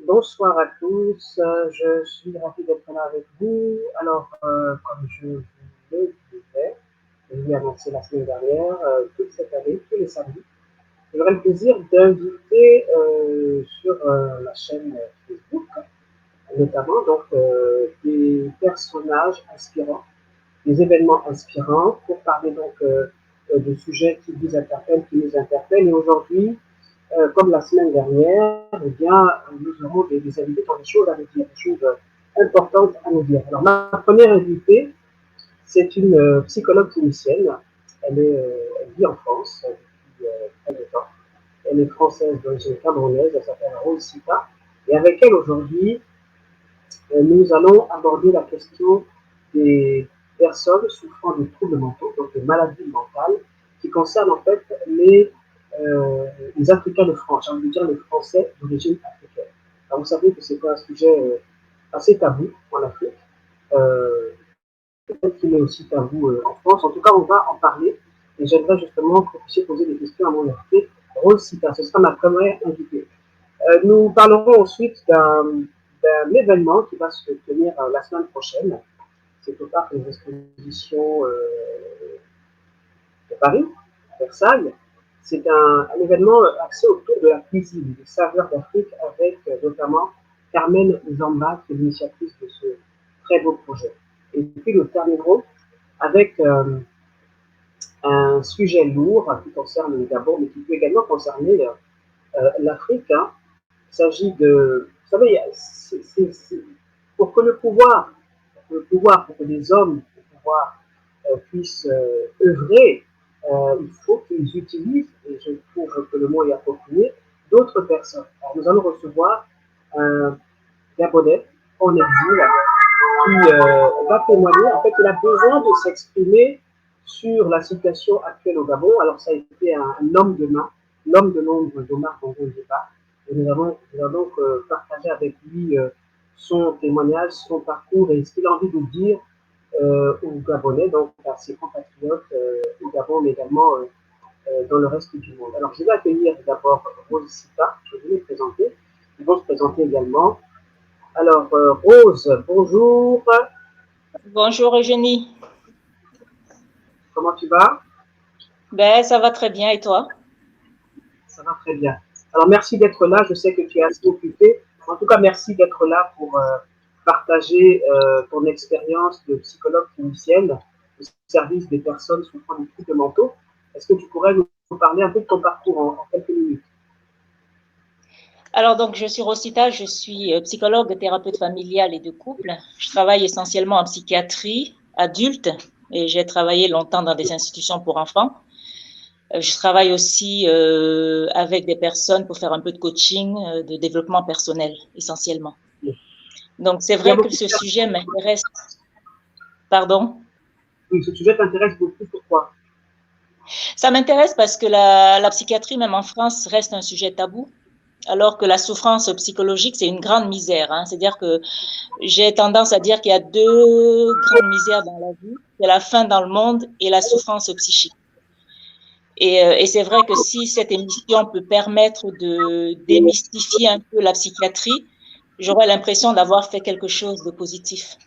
Bonsoir à tous, je suis ravi d'être là avec vous. Alors, comme je vous le disais, je l'ai annoncé la semaine dernière, toute cette année, tous les samedis, j'aurai le plaisir d'inviter sur la chaîne Facebook, notamment donc des personnages inspirants, des événements inspirants pour parler donc de sujets qui vous interpellent, qui nous interpellent. Et aujourd'hui, comme la semaine dernière, eh bien, nous aurons des invités qui ont des choses à nous dire, des choses importantes à nous dire. Alors, ma première invitée, c'est une psychologue clinicienne. Elle vit en France depuis très longtemps. Elle est française d'origine camerounaise, elle s'appelle Rose Sita. Et avec elle aujourd'hui, nous allons aborder la question des personnes souffrant de troubles mentaux, donc de maladies mentales, qui concernent en fait les Africains de France, j'ai envie de dire les Français d'origine africaine. Alors vous savez que c'est un sujet assez tabou en Afrique, peut-être qu'il est aussi tabou en France. En tout cas, on va en parler et j'aimerais justement que vous puissiez poser des questions à mon invité, Rose Sita. Ce sera ma première invitée. Nous parlerons ensuite d'un événement qui va se tenir la semaine prochaine. C'est au parc des expositions de Paris, à Versailles. C'est un événement axé autour de la cuisine, des saveurs d'Afrique, avec notamment Carmen Zamba, qui est l'initiatrice de ce très beau projet. Et puis nous terminerons avec un sujet lourd qui concerne le Gabon, mais qui peut également concerner l'Afrique. Hein. Il s'agit de, vous savez, pour que le pouvoir, pour que les hommes du pouvoir puissent œuvrer, il faut qu'ils utilisent, et je trouve que le mot est approprié, d'autres personnes. Alors, nous allons recevoir un Gabonais en exil qui va témoigner. En fait, il a besoin de s'exprimer sur la situation actuelle au Gabon. Alors, ça a été un homme de main, l'homme de l'ombre d'Omar Bongo Ndimba. Et nous allons donc partager avec lui son témoignage, son parcours et ce qu'il a envie de dire aux Gabonais, donc à ses compatriotes au Gabon, mais également dans le reste du monde. Alors, je vais accueillir d'abord Rose Sita, je vais les présenter. Ils vont se présenter également. Alors, Rose, bonjour. Bonjour Eugénie. Comment tu vas? Ben, ça va très bien et toi? Ça va très bien. Alors, merci d'être là. Je sais que tu es assez occupé. En tout cas, merci d'être là pour partager ton expérience de psychologue clinicienne au service des personnes souffrant de troubles mentaux. Est-ce que tu pourrais nous parler un peu de ton parcours en quelques minutes? Alors, donc, je suis Rosita, je suis psychologue, thérapeute familiale et de couple. Je travaille essentiellement en psychiatrie adulte et j'ai travaillé longtemps dans des institutions pour enfants. Je travaille aussi avec des personnes pour faire un peu de coaching, de développement personnel, essentiellement. Donc, c'est vrai que ce sujet m'intéresse. Pardon? Oui, ce sujet t'intéresse beaucoup. Pourquoi? Ça m'intéresse parce que la psychiatrie, même en France, reste un sujet tabou, alors que la souffrance psychologique, c'est une grande misère. Hein. C'est-à-dire que j'ai tendance à dire qu'il y a deux grandes misères dans la vie. C'est la faim dans le monde et la souffrance psychique. Et c'est vrai que si cette émission peut permettre de démystifier un peu la psychiatrie, j'aurais l'impression d'avoir fait quelque chose de positif.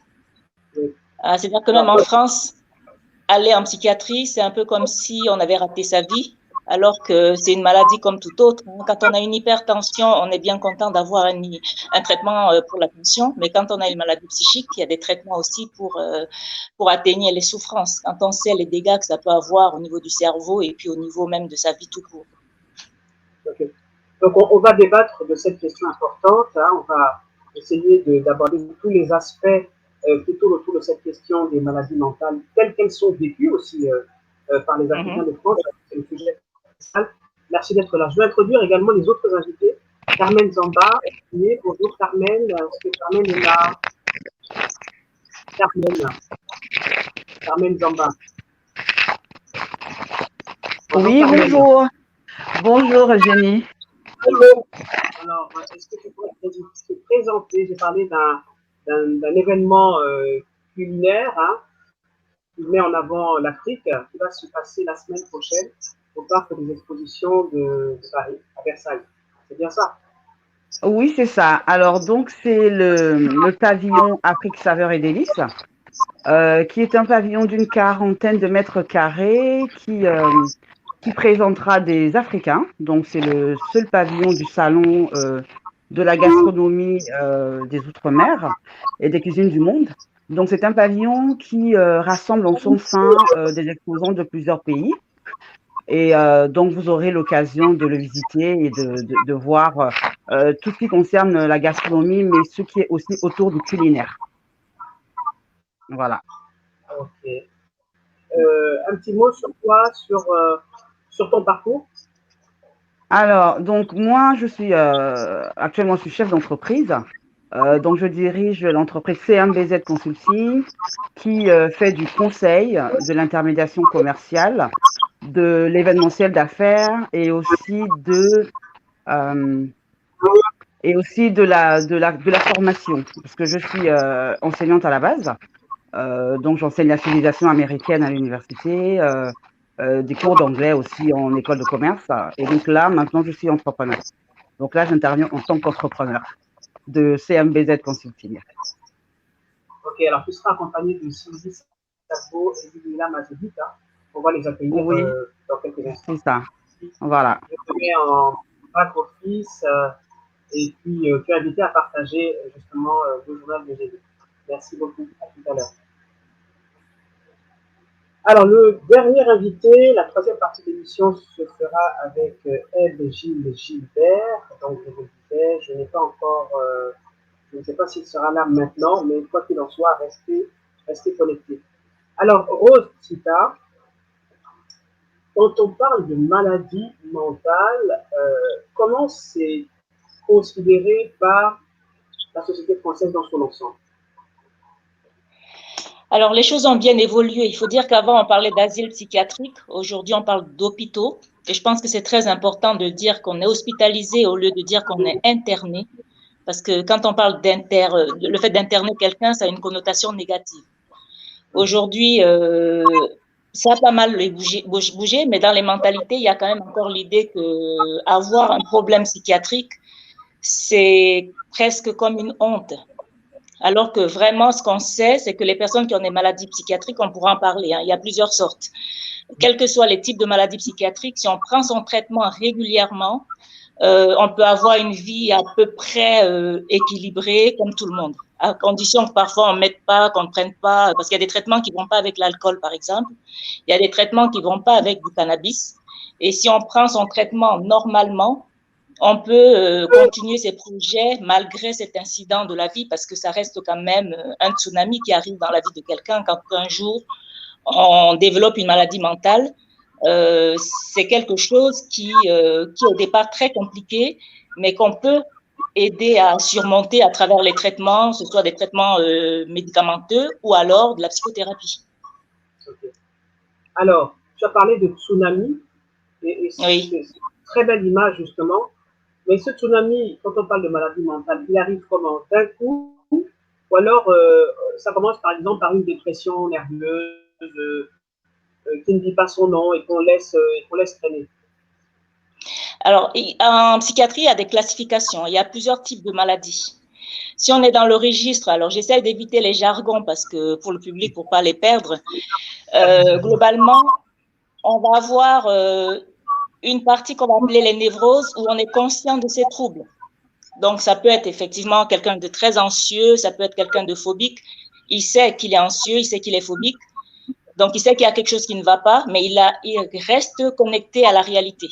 C'est-à-dire que même en France, aller en psychiatrie, c'est un peu comme si on avait raté sa vie, alors que c'est une maladie comme toute autre. Quand on a une hypertension, on est bien content d'avoir un traitement pour la tension, mais quand on a une maladie psychique, il y a des traitements aussi pour atténuer les souffrances, quand on sait les dégâts que ça peut avoir au niveau du cerveau et puis au niveau même de sa vie tout court. Okay. Donc, on va débattre de cette question importante. Hein. On va essayer d'aborder tous les aspects qui tournent autour de cette question des maladies mentales, telles qu'elles sont vécues aussi par les Africains de France. C'est le sujet principal. Merci d'être là. Je vais introduire également les autres invités. Carmen Zamba, bonjour Carmen. Est-ce que Carmen est là? Carmen Zamba. Bonjour, oui, Carmen. Bonjour. Bonjour, Eugénie. Bonjour. Alors, est-ce que tu pourrais te présenter? J'ai parlé d'un événement culinaire hein, qui met en avant l'Afrique, qui va se passer la semaine prochaine au parc des expositions de Paris, à Versailles. C'est bien ça? Oui, c'est ça. Alors, donc, c'est le pavillon Afrique Saveurs et Délices, qui est un pavillon d'une 40aine de mètres carrés qui présentera des Africains. Donc, c'est le seul pavillon du salon de la gastronomie des Outre-mer et des cuisines du monde. Donc, c'est un pavillon qui rassemble en son sein des exposants de plusieurs pays. Et donc, vous aurez l'occasion de le visiter et de voir tout ce qui concerne la gastronomie, mais ce qui est aussi autour du culinaire. Voilà. Ok. Un petit mot sur toi, sur ton parcours? Alors, donc, moi, actuellement, je suis chef d'entreprise. Donc, je dirige l'entreprise CMBZ Consulting qui fait du conseil, de l'intermédiation commerciale, de l'événementiel d'affaires et aussi de la formation, parce que je suis enseignante à la base. Donc, j'enseigne la civilisation américaine à l'université, des cours d'anglais aussi en école de commerce. Et donc là, maintenant, je suis entrepreneur. Donc là, j'interviens en tant qu'entrepreneur de CMBZ Consulting. Ok, alors tu seras accompagné de Sylvie Sapo et Ludmila Mazedita. On va les accueillir dans quelques instants. C'est ça. Voilà. Je te mets en back office et puis tu es invité à partager justement le journal de GD. Merci beaucoup. À tout à l'heure. Alors, le dernier invité, la troisième partie de l'émission se fera avec Ed Gilles Gilbert. Donc, je vous le disais, je n'ai pas encore, je ne sais pas s'il sera là maintenant, mais quoi qu'il en soit, restez connectés. Alors, Rose Tita, quand on parle de maladie mentale, comment c'est considéré par la société française dans son ensemble? Alors, les choses ont bien évolué. Il faut dire qu'avant, on parlait d'asile psychiatrique. Aujourd'hui, on parle d'hôpitaux. Et je pense que c'est très important de dire qu'on est hospitalisé au lieu de dire qu'on est interné. Parce que quand on parle le fait d'interner quelqu'un, ça a une connotation négative. Aujourd'hui, ça a pas mal bougé, mais dans les mentalités, il y a quand même encore l'idée qu'avoir un problème psychiatrique, c'est presque comme une honte. Alors que vraiment, ce qu'on sait, c'est que les personnes qui ont des maladies psychiatriques, on pourra en parler, hein, il y a plusieurs sortes. Quels que soient les types de maladies psychiatriques, si on prend son traitement régulièrement, on peut avoir une vie à peu près équilibrée comme tout le monde, à condition que parfois on ne mette pas, qu'on ne prenne pas, parce qu'il y a des traitements qui ne vont pas avec l'alcool, par exemple. Il y a des traitements qui ne vont pas avec du cannabis. Et si on prend son traitement normalement, on peut continuer ses projets malgré cet incident de la vie, parce que ça reste quand même un tsunami qui arrive dans la vie de quelqu'un quand un jour on développe une maladie mentale. C'est quelque chose qui est au départ très compliqué, mais qu'on peut aider à surmonter à travers les traitements, que ce soit des traitements médicamenteux ou alors de la psychothérapie. Okay. Alors, tu as parlé de tsunami, et Oui. c'est une très belle image, justement. Mais ce tsunami, quand on parle de maladie mentale, il arrive comment? D'un coup, ou alors ça commence par exemple par une dépression nerveuse qui ne dit pas son nom et qu'on laisse traîner. Alors, en psychiatrie, il y a des classifications. Il y a plusieurs types de maladies. Si on est dans le registre, alors j'essaie d'éviter les jargons parce que pour le public, pour pas les perdre. Globalement, on va avoir une partie qu'on va appeler les névroses où on est conscient de ses troubles. Donc, ça peut être effectivement quelqu'un de très anxieux, ça peut être quelqu'un de phobique. Il sait qu'il est anxieux, il sait qu'il est phobique. Donc, il sait qu'il y a quelque chose qui ne va pas, mais il reste connecté à la réalité.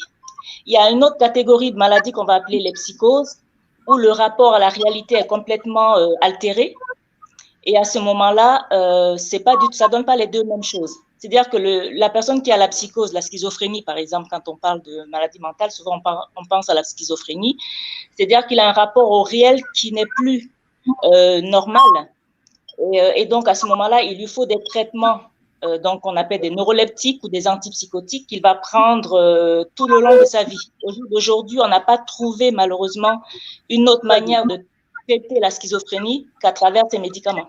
Il y a une autre catégorie de maladies qu'on va appeler les psychoses, où le rapport à la réalité est complètement altéré. Et à ce moment-là, ça donne pas les deux mêmes choses. C'est-à-dire que la personne qui a la psychose, la schizophrénie, par exemple, quand on parle de maladie mentale, souvent on pense à la schizophrénie. C'est-à-dire qu'il a un rapport au réel qui n'est plus normal. Et donc, à ce moment-là, il lui faut des traitements donc qu'on appelle des neuroleptiques ou des antipsychotiques qu'il va prendre tout le long de sa vie. Au jour d'aujourd'hui, on n'a pas trouvé malheureusement une autre manière de traiter la schizophrénie qu'à travers ces médicaments.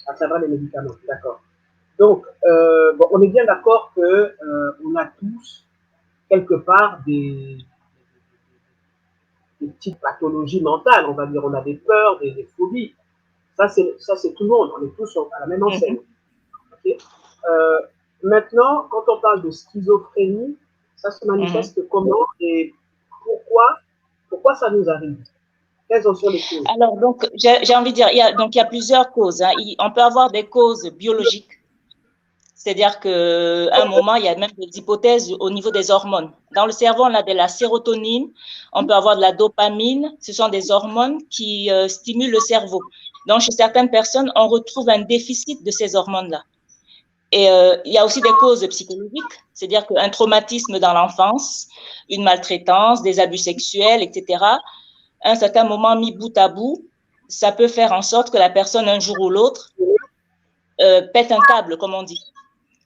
À travers les médicaments, d'accord. Donc, bon, on est bien d'accord que on a tous quelque part des petites pathologies mentales, on va dire. On a des peurs, des phobies. Ça, c'est tout le monde. On est tous à la même enseigne. Okay. Maintenant, quand on parle de schizophrénie, ça se manifeste comment et pourquoi ça nous arrive? Quelles en sont les causes? Alors, donc, j'ai envie de dire, il y a plusieurs causes. Hein. On peut avoir des causes biologiques. C'est-à-dire qu'à un moment, il y a même des hypothèses au niveau des hormones. Dans le cerveau, on a de la sérotonine, on peut avoir de la dopamine. Ce sont des hormones qui stimulent le cerveau. Donc, chez certaines personnes, on retrouve un déficit de ces hormones-là. Et il y a aussi des causes psychologiques, c'est-à-dire qu'un traumatisme dans l'enfance, une maltraitance, des abus sexuels, etc., à un certain moment mis bout à bout, ça peut faire en sorte que la personne, un jour ou l'autre, pète un câble, comme on dit.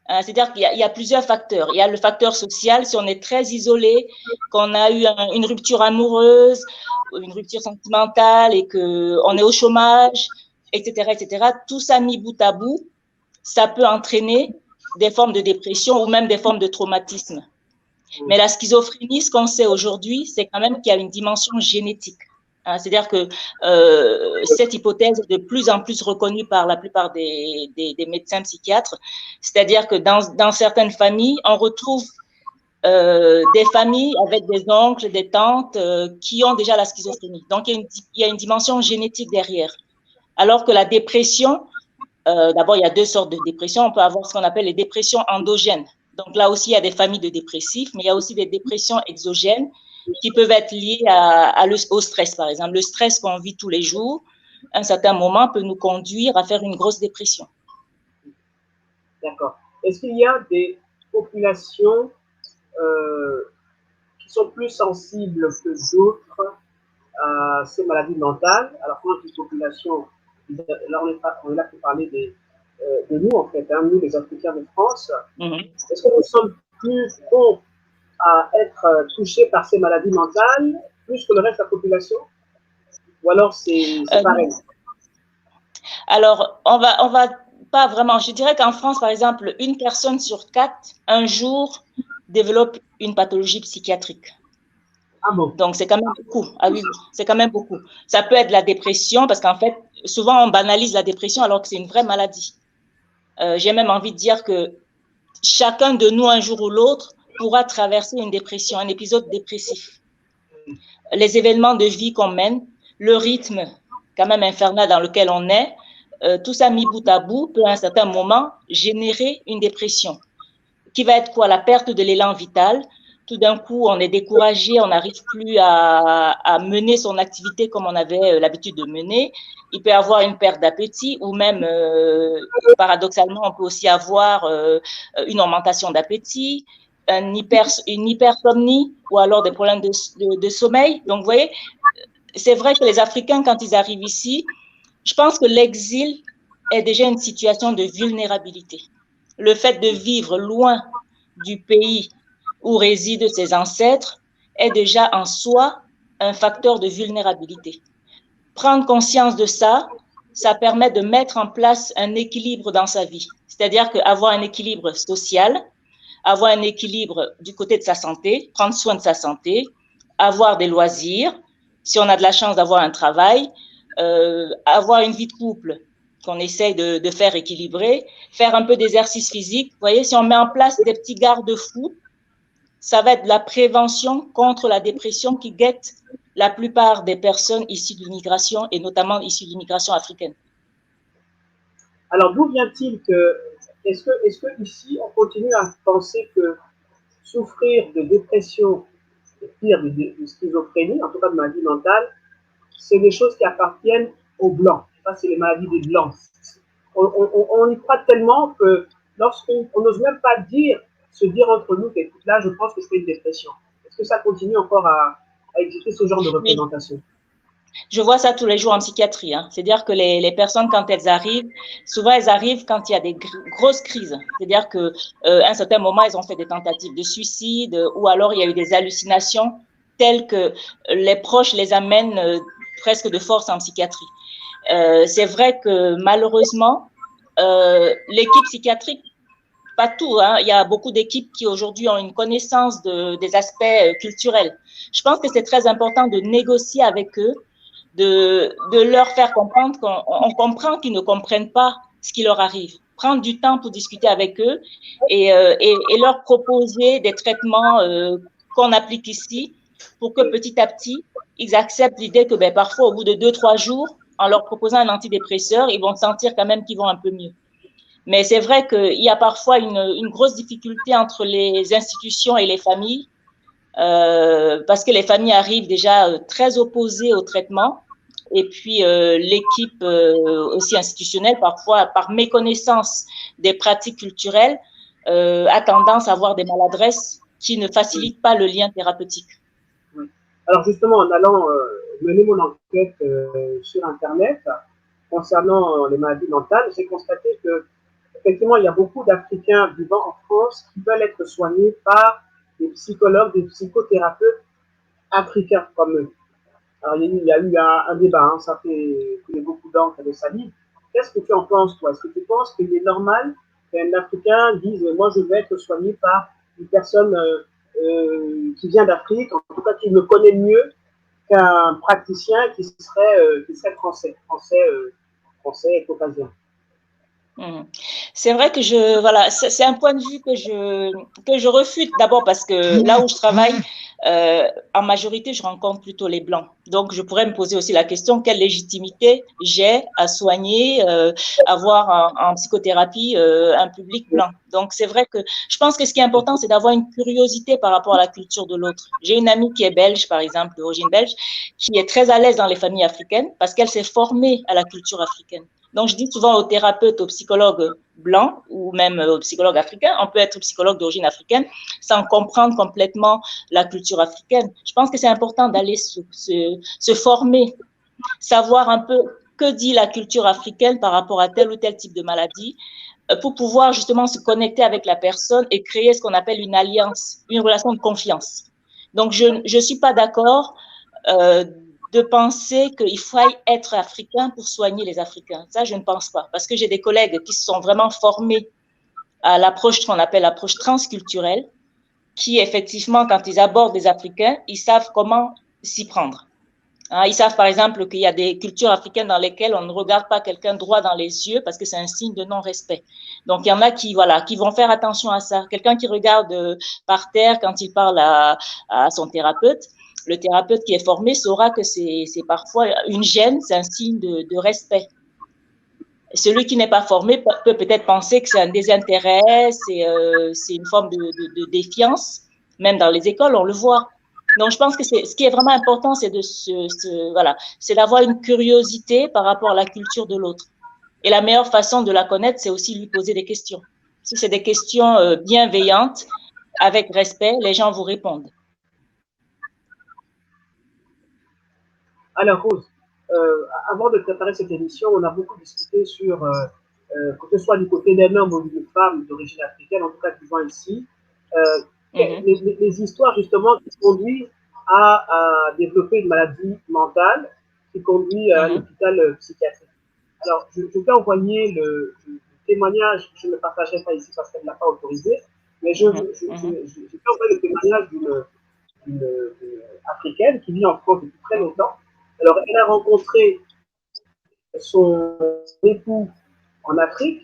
C'est-à-dire qu'il y a plusieurs facteurs. Il y a le facteur social, si on est très isolé, qu'on a eu une rupture amoureuse, une rupture sentimentale et qu'on est au chômage, etc., etc. Tout ça mis bout à bout, ça peut entraîner des formes de dépression ou même des formes de traumatisme. Mais la schizophrénie, ce qu'on sait aujourd'hui, c'est quand même qu'il y a une dimension génétique. C'est-à-dire que cette hypothèse est de plus en plus reconnue par la plupart des médecins psychiatres. C'est-à-dire que dans certaines familles, on retrouve des familles avec des oncles, des tantes qui ont déjà la schizophrénie. Donc, il y a une dimension génétique derrière. Alors que la dépression, d'abord, il y a deux sortes de dépression. On peut avoir ce qu'on appelle les dépressions endogènes. Donc là aussi, il y a des familles de dépressifs, mais il y a aussi des dépressions exogènes qui peuvent être liées au stress, par exemple. Le stress qu'on vit tous les jours, à un certain moment, peut nous conduire à faire une grosse dépression. D'accord. Est-ce qu'il y a des populations qui sont plus sensibles que d'autres à ces maladies mentales? Alors, quand je dis population, là, on est là pour parler de nous, en fait, nous, les Africains de France. Est-ce que nous sommes plus prompts à être touchés par ces maladies mentales plus que le reste de la population? Ou alors c'est pareil? Alors, on va pas vraiment. Je dirais qu'en France, par exemple, une personne sur 4, un jour, développe une pathologie psychiatrique. Ah bon? Donc, c'est quand même beaucoup. Ah oui, c'est quand même beaucoup. Ça peut être la dépression, parce qu'en fait, souvent, on banalise la dépression alors que c'est une vraie maladie. J'ai même envie de dire que chacun de nous, un jour ou l'autre, pourra traverser une dépression, un épisode dépressif. Les événements de vie qu'on mène, le rythme quand même infernal dans lequel on est, tout ça mis bout à bout peut à un certain moment générer une dépression. Qui va être quoi? La perte de l'élan vital. Tout d'un coup, on est découragé, on n'arrive plus à mener son activité comme on avait l'habitude de mener. Il peut y avoir une perte d'appétit ou même, paradoxalement, on peut aussi avoir une augmentation d'appétit, une hypersomnie ou alors des problèmes de sommeil. Donc, vous voyez, c'est vrai que les Africains, quand ils arrivent ici, je pense que l'exil est déjà une situation de vulnérabilité. le fait de vivre loin du pays où résident ses ancêtres est déjà en soi un facteur de vulnérabilité. Prendre conscience de ça, ça permet de mettre en place un équilibre dans sa vie. C'est-à-dire qu'avoir un équilibre social, avoir un équilibre du côté de sa santé, prendre soin de sa santé, avoir des loisirs, si on a de la chance d'avoir un travail, avoir une vie de couple qu'on essaye de faire équilibrer, faire un peu d'exercice physique. Vous voyez, si on met en place des petits garde-fous, ça va être la prévention contre la dépression qui guette la plupart des personnes issues de l'immigration et notamment issues de l'immigration africaine. Alors, d'où vient-il que, est-ce que ici, on continue à penser que souffrir de dépression, et pire de schizophrénie, en tout cas de maladie mentale, c'est des choses qui appartiennent aux Blancs. Ça, c'est les maladies des Blancs. On y croit tellement que lorsqu'on n'ose même pas se dire entre nous qu'écoute, là, je pense que c'est une dépression. Est-ce que ça continue encore à exister ce genre de représentation? Je vois ça tous les jours en psychiatrie. Hein. C'est-à-dire que les personnes, quand elles arrivent, souvent elles arrivent quand il y a des grosses crises. C'est-à-dire qu'à un certain moment, elles ont fait des tentatives de suicide ou alors il y a eu des hallucinations telles que les proches les amènent presque de force en psychiatrie. C'est vrai que malheureusement, l'équipe psychiatrique, pas tout, hein, il y a beaucoup d'équipes qui aujourd'hui ont une connaissance des aspects culturels. Je pense que c'est très important de négocier avec eux, de leur faire comprendre qu'on comprend qu'ils ne comprennent pas ce qui leur arrive. Prendre du temps pour discuter avec eux et leur proposer des traitements qu'on applique ici pour que petit à petit, ils acceptent l'idée que parfois, au bout de 2-3 jours, en leur proposant un antidépresseur, ils vont sentir quand même qu'ils vont un peu mieux. Mais c'est vrai qu'il y a parfois une grosse difficulté entre les institutions et les familles, parce que les familles arrivent déjà très opposées au traitement. Et puis, l'équipe aussi institutionnelle, parfois par méconnaissance des pratiques culturelles, a tendance à avoir des maladresses qui ne facilitent pas le lien thérapeutique. Oui. Alors justement, en allant mener mon enquête sur Internet concernant les maladies mentales, j'ai constaté que effectivement, il y a beaucoup d'Africains vivant en France qui veulent être soignés par des psychologues, des psychothérapeutes africains comme eux. Alors, il y a eu un débat, hein, ça fait couler beaucoup d'encre et de salive. Qu'est-ce que tu en penses, toi? Est-ce que tu penses qu'il est normal qu'un Africain dise « moi, je veux être soigné par une personne qui vient d'Afrique, en tout cas qui me connaît mieux qu'un praticien qui serait français caucasien ». C'est vrai que c'est un point de vue que je refute d'abord parce que là où je travaille, en majorité, je rencontre plutôt les blancs. Donc, je pourrais me poser aussi la question, quelle légitimité j'ai à soigner, avoir en psychothérapie un public blanc. Donc, c'est vrai que je pense que ce qui est important, c'est d'avoir une curiosité par rapport à la culture de l'autre. J'ai une amie qui est belge, par exemple, d'origine belge, qui est très à l'aise dans les familles africaines parce qu'elle s'est formée à la culture africaine. Donc, je dis souvent aux thérapeutes, aux psychologues blancs ou même aux psychologues africains, on peut être psychologue d'origine africaine sans comprendre complètement la culture africaine. Je pense que c'est important d'aller se former, savoir un peu que dit la culture africaine par rapport à tel ou tel type de maladie pour pouvoir justement se connecter avec la personne et créer ce qu'on appelle une alliance, une relation de confiance. Donc, je ne suis pas d'accord de penser qu'il faille être africain pour soigner les Africains. Ça, je ne pense pas. Parce que j'ai des collègues qui se sont vraiment formés à l'approche qu'on appelle l'approche transculturelle, qui effectivement, quand ils abordent les Africains, ils savent comment s'y prendre. Hein, ils savent par exemple qu'il y a des cultures africaines dans lesquelles on ne regarde pas quelqu'un droit dans les yeux parce que c'est un signe de non-respect. Donc il y en a qui vont faire attention à ça. Quelqu'un qui regarde par terre quand il parle à son thérapeute, le thérapeute qui est formé saura que c'est parfois une gêne, c'est un signe de respect. Celui qui n'est pas formé peut peut-être penser que c'est un désintérêt, c'est une forme de défiance. Même dans les écoles, on le voit. Donc, je pense que ce qui est vraiment important, c'est c'est d'avoir une curiosité par rapport à la culture de l'autre. Et la meilleure façon de la connaître, c'est aussi lui poser des questions. Si c'est des questions bienveillantes, avec respect, les gens vous répondent. Alors, Rose, avant de préparer cette émission, on a beaucoup discuté sur que ce soit du côté d'un homme ou d'une femme d'origine africaine, en tout cas vivant ici, les histoires justement qui conduisent à développer une maladie mentale qui conduit à l'hôpital psychiatrique. Alors, je peux envoyer le témoignage, je ne le partagerai pas ici parce qu'elle ne l'a pas autorisé, mais je peux envoyer le témoignage d'une africaine qui vit en France depuis très longtemps. Alors, elle a rencontré son époux en Afrique,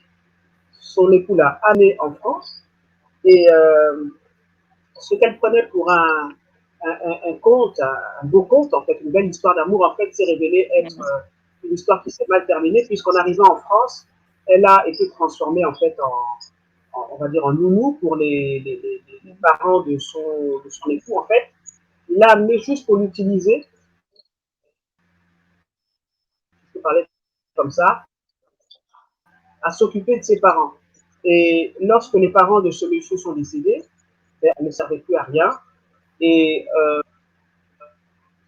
son époux l'a amené en France, et ce qu'elle prenait pour un conte, un beau conte, en fait, une belle histoire d'amour, en fait, s'est révélé être une histoire qui s'est mal terminée, puisqu'en arrivant en France, elle a été transformée, en fait, on va dire, en nounou pour les parents de son époux, en fait. Il l'a amené juste pour l'utiliser, je peux parler comme ça, à s'occuper de ses parents. Et lorsque les parents de ce monsieur sont décédés, elle ne servait plus à rien. Et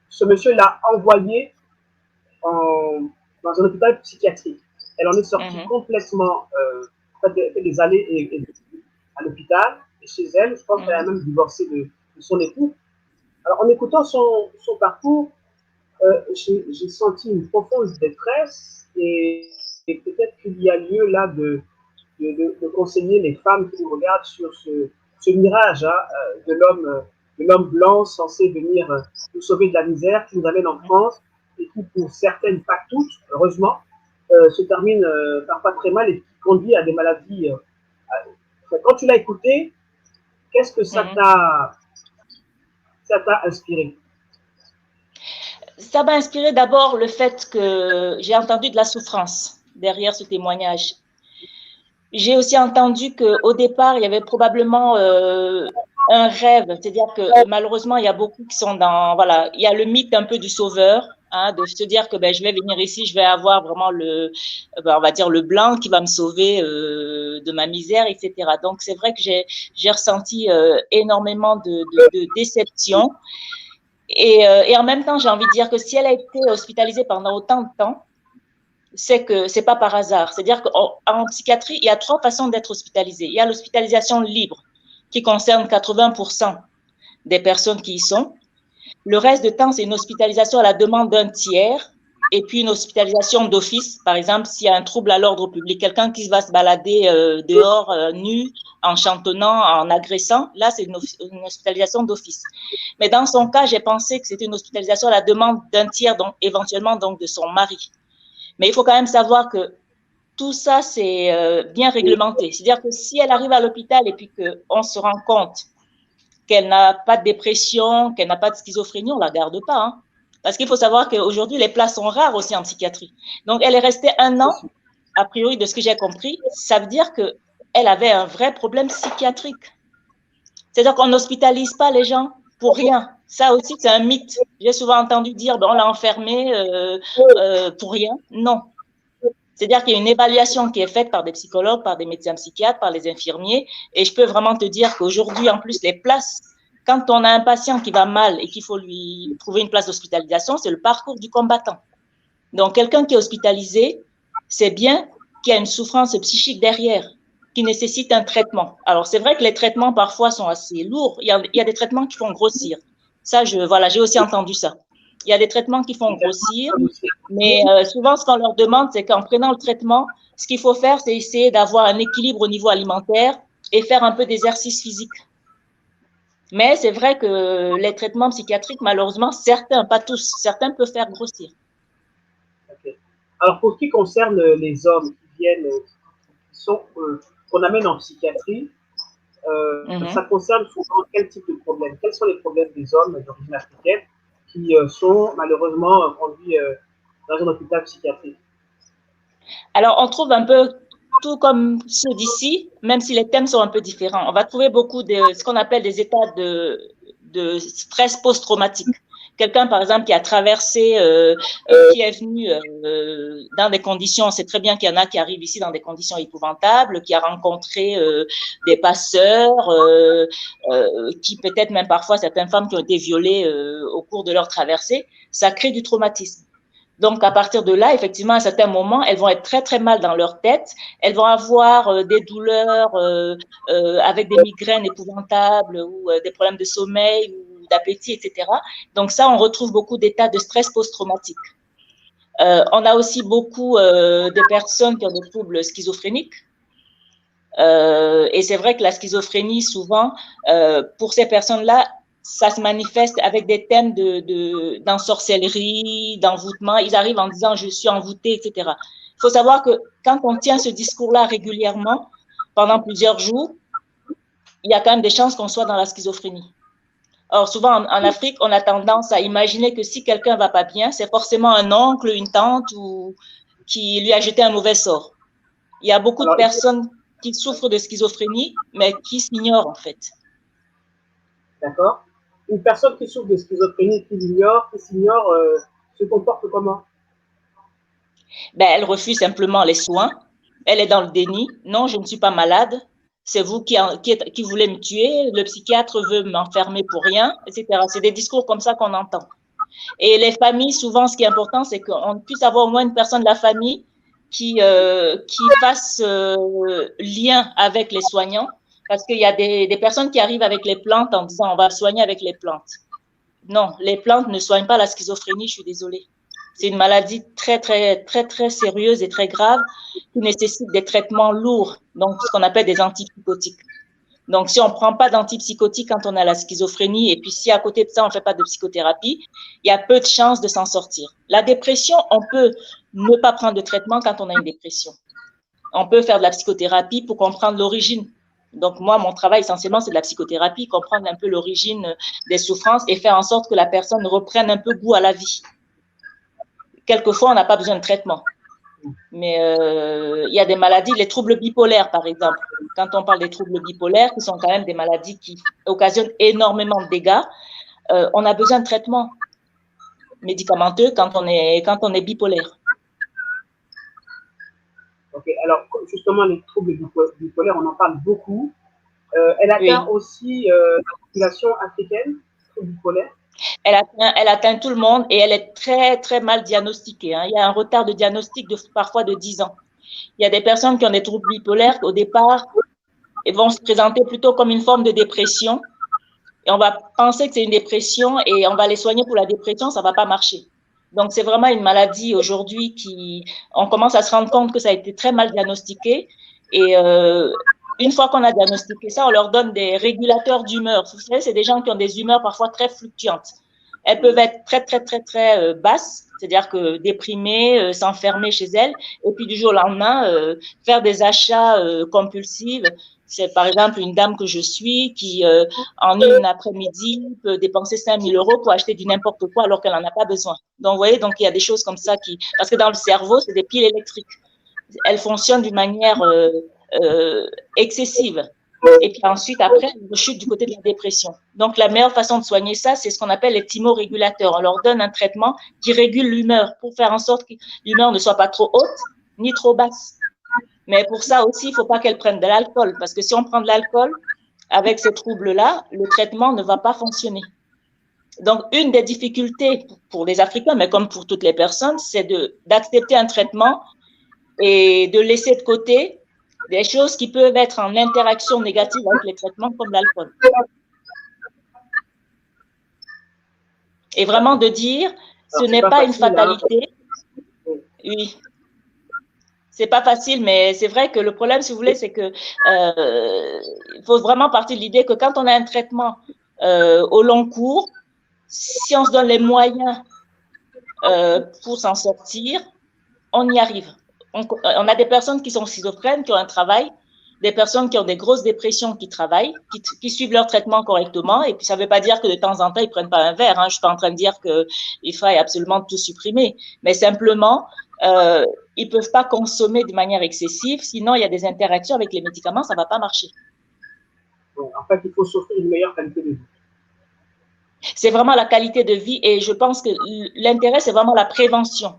ce monsieur l'a envoyée dans un hôpital psychiatrique. Elle en est sortie complètement, fait des allées et à l'hôpital et chez elle. Je pense qu'elle a même divorcé de son époux. Alors, en écoutant son parcours, j'ai senti une profonde détresse et peut-être qu'il y a lieu là de conseiller les femmes qui nous regardent sur ce mirage de l'homme blanc censé venir nous sauver de la misère, qui nous amène en France et qui, pour certaines, pas toutes, heureusement, se termine parfois très mal et qui conduit à des maladies. Quand tu l'as écouté, qu'est-ce que ça t'a inspiré? Ça m'a inspiré d'abord le fait que j'ai entendu de la souffrance derrière ce témoignage. J'ai aussi entendu qu'au départ, il y avait probablement un rêve, c'est-à-dire que malheureusement, il y a beaucoup qui sont dans, voilà, il y a le mythe un peu du sauveur, hein, de se dire que ben, je vais venir ici, je vais avoir vraiment on va dire le blanc qui va me sauver de ma misère, etc. Donc, c'est vrai que j'ai ressenti énormément de déception. Et en même temps, j'ai envie de dire que si elle a été hospitalisée pendant autant de temps, c'est que c'est pas par hasard. C'est-à-dire qu'en psychiatrie, il y a 3 façons d'être hospitalisé. Il y a l'hospitalisation libre, qui concerne 80% des personnes qui y sont. Le reste du temps, c'est une hospitalisation à la demande d'un tiers, et puis une hospitalisation d'office. Par exemple, s'il y a un trouble à l'ordre public, quelqu'un qui va se balader dehors, nu, en chantonnant, en agressant, là, c'est une hospitalisation d'office. Mais dans son cas, j'ai pensé que c'était une hospitalisation à la demande d'un tiers, donc éventuellement donc de son mari. Mais il faut quand même savoir que tout ça, c'est bien réglementé. C'est-à-dire que si elle arrive à l'hôpital et puis qu'on se rend compte qu'elle n'a pas de dépression, qu'elle n'a pas de schizophrénie, on ne la garde pas. Hein. Parce qu'il faut savoir qu'aujourd'hui, les places sont rares aussi en psychiatrie. Donc, elle est restée 1 an, a priori, de ce que j'ai compris. Ça veut dire qu'elle avait un vrai problème psychiatrique. C'est-à-dire qu'on n'hospitalise pas les gens pour rien. Ça aussi, c'est un mythe. J'ai souvent entendu dire, on l'a enfermée pour rien. Non. C'est-à-dire qu'il y a une évaluation qui est faite par des psychologues, par des médecins psychiatres, par les infirmiers. Et je peux vraiment te dire qu'aujourd'hui, en plus, les places, quand on a un patient qui va mal et qu'il faut lui trouver une place d'hospitalisation, c'est le parcours du combattant. Donc, quelqu'un qui est hospitalisé, c'est bien qu'il y a une souffrance psychique derrière, qui nécessite un traitement. Alors, c'est vrai que les traitements, parfois, sont assez lourds. Il y a des traitements qui font grossir. Ça, j'ai aussi entendu ça. Il y a des traitements qui font grossir, mais souvent, ce qu'on leur demande, c'est qu'en prenant le traitement, ce qu'il faut faire, c'est essayer d'avoir un équilibre au niveau alimentaire et faire un peu d'exercice physique. Mais c'est vrai que les traitements psychiatriques, malheureusement, certains, pas tous, certains peuvent faire grossir. Okay. Alors, pour ce qui concerne les hommes qui viennent, qu'on amène en psychiatrie, ça concerne souvent quel type de problème? Quels sont les problèmes des hommes d'origine africaine qui sont malheureusement conduits dans un hôpital psychiatrique? Alors, on trouve un peu tout comme ceux d'ici, même si les thèmes sont un peu différents. On va trouver beaucoup de ce qu'on appelle des états de stress post-traumatique. Quelqu'un, par exemple, qui a traversé, qui est venu dans des conditions, on sait très bien qu'il y en a qui arrivent ici dans des conditions épouvantables, qui a rencontré des passeurs, qui peut-être même parfois certaines femmes qui ont été violées au cours de leur traversée, ça crée du traumatisme. Donc, à partir de là, effectivement, à un certain moment, elles vont être très, très mal dans leur tête. Elles vont avoir des douleurs avec des migraines épouvantables ou des problèmes de sommeil ou d'appétit, etc. Donc, ça, on retrouve beaucoup d'états de stress post-traumatique. On a aussi beaucoup de personnes qui ont des troubles schizophréniques. Et c'est vrai que la schizophrénie, souvent, pour ces personnes-là, ça se manifeste avec des thèmes d'ensorcellerie, d'envoûtement. Ils arrivent en disant « je suis envoûté », etc. Il faut savoir que quand on tient ce discours-là régulièrement, pendant plusieurs jours, il y a quand même des chances qu'on soit dans la schizophrénie. Or, souvent, en Afrique, on a tendance à imaginer que si quelqu'un ne va pas bien, c'est forcément un oncle, une tante ou qui lui a jeté un mauvais sort. Il y a beaucoup de personnes qui souffrent de schizophrénie, mais qui s'ignorent en fait. D'accord. Une personne qui souffre de schizophrénie, qui s'ignore, se comporte comment? Ben, elle refuse simplement les soins. Elle est dans le déni. Non, je ne suis pas malade. C'est vous qui voulez me tuer. Le psychiatre veut m'enfermer pour rien, etc. C'est des discours comme ça qu'on entend. Et les familles, souvent, ce qui est important, c'est qu'on puisse avoir au moins une personne de la famille qui fasse lien avec les soignants, parce qu'il y a des personnes qui arrivent avec les plantes en disant on va soigner avec les plantes. Non, les plantes ne soignent pas la schizophrénie, je suis désolée. C'est une maladie très, très, très, très sérieuse et très grave qui nécessite des traitements lourds, donc ce qu'on appelle des antipsychotiques. Donc, si on ne prend pas d'antipsychotiques quand on a la schizophrénie, et puis si à côté de ça, on ne fait pas de psychothérapie, il y a peu de chances de s'en sortir. La dépression, on peut ne pas prendre de traitement quand on a une dépression. On peut faire de la psychothérapie pour comprendre l'origine. Donc, moi, mon travail essentiellement, c'est de la psychothérapie, comprendre un peu l'origine des souffrances et faire en sorte que la personne reprenne un peu goût à la vie. Quelquefois, on n'a pas besoin de traitement. Mais il y a des maladies, les troubles bipolaires, par exemple. Quand on parle des troubles bipolaires, qui sont quand même des maladies qui occasionnent énormément de dégâts, on a besoin de traitement médicamenteux quand on est bipolaire. Ok, alors justement, les troubles bipolaires, on en parle beaucoup. Elle atteint aussi la population africaine, troubles bipolaires. Elle atteint tout le monde et elle est très, très mal diagnostiquée. Hein. Il y a un retard de diagnostic parfois de 10 ans. Il y a des personnes qui ont des troubles bipolaires au départ et vont se présenter plutôt comme une forme de dépression. Et on va penser que c'est une dépression et on va les soigner pour la dépression, ça ne va pas marcher. Donc, c'est vraiment une maladie aujourd'hui on commence à se rendre compte que ça a été très mal diagnostiqué. Et une fois qu'on a diagnostiqué ça, on leur donne des régulateurs d'humeur. Vous savez, c'est des gens qui ont des humeurs parfois très fluctuantes. Elles peuvent être très, très, très, très basses, c'est-à-dire que déprimées, s'enfermer chez elles, et puis du jour au lendemain, faire des achats compulsifs. C'est par exemple une dame que je suis qui, en une après-midi, peut dépenser 5 000 € pour acheter du n'importe quoi alors qu'elle n'en a pas besoin. Donc, vous voyez, donc il y a des choses comme ça parce que dans le cerveau, c'est des piles électriques. Elles fonctionnent d'une manière excessive. Et puis ensuite, après, on chute du côté de la dépression. Donc, la meilleure façon de soigner ça, c'est ce qu'on appelle les thymorégulateurs. On leur donne un traitement qui régule l'humeur pour faire en sorte que l'humeur ne soit pas trop haute ni trop basse. Mais pour ça aussi, il ne faut pas qu'elles prennent de l'alcool, parce que si on prend de l'alcool, avec ces troubles-là, le traitement ne va pas fonctionner. Donc, une des difficultés pour les Africains, mais comme pour toutes les personnes, c'est d'accepter un traitement et de laisser de côté des choses qui peuvent être en interaction négative avec les traitements comme l'alcool. Et vraiment de dire, ce n'est pas une fatalité. Oui. C'est pas facile, mais c'est vrai que le problème, si vous voulez, c'est que il faut vraiment partir de l'idée que quand on a un traitement au long cours, si on se donne les moyens pour s'en sortir, on y arrive. On a des personnes qui sont schizophrènes, qui ont un travail, des personnes qui ont des grosses dépressions qui travaillent, qui suivent leur traitement correctement. Et puis, ça ne veut pas dire que de temps en temps, ils ne prennent pas un verre. Hein. Je ne suis pas en train de dire qu'il faille absolument tout supprimer. Mais simplement, ils ne peuvent pas consommer de manière excessive. Sinon, il y a des interactions avec les médicaments, ça ne va pas marcher. En fait, il faut s'offrir une meilleure qualité de vie. C'est vraiment la qualité de vie. Et je pense que l'intérêt, c'est vraiment la prévention.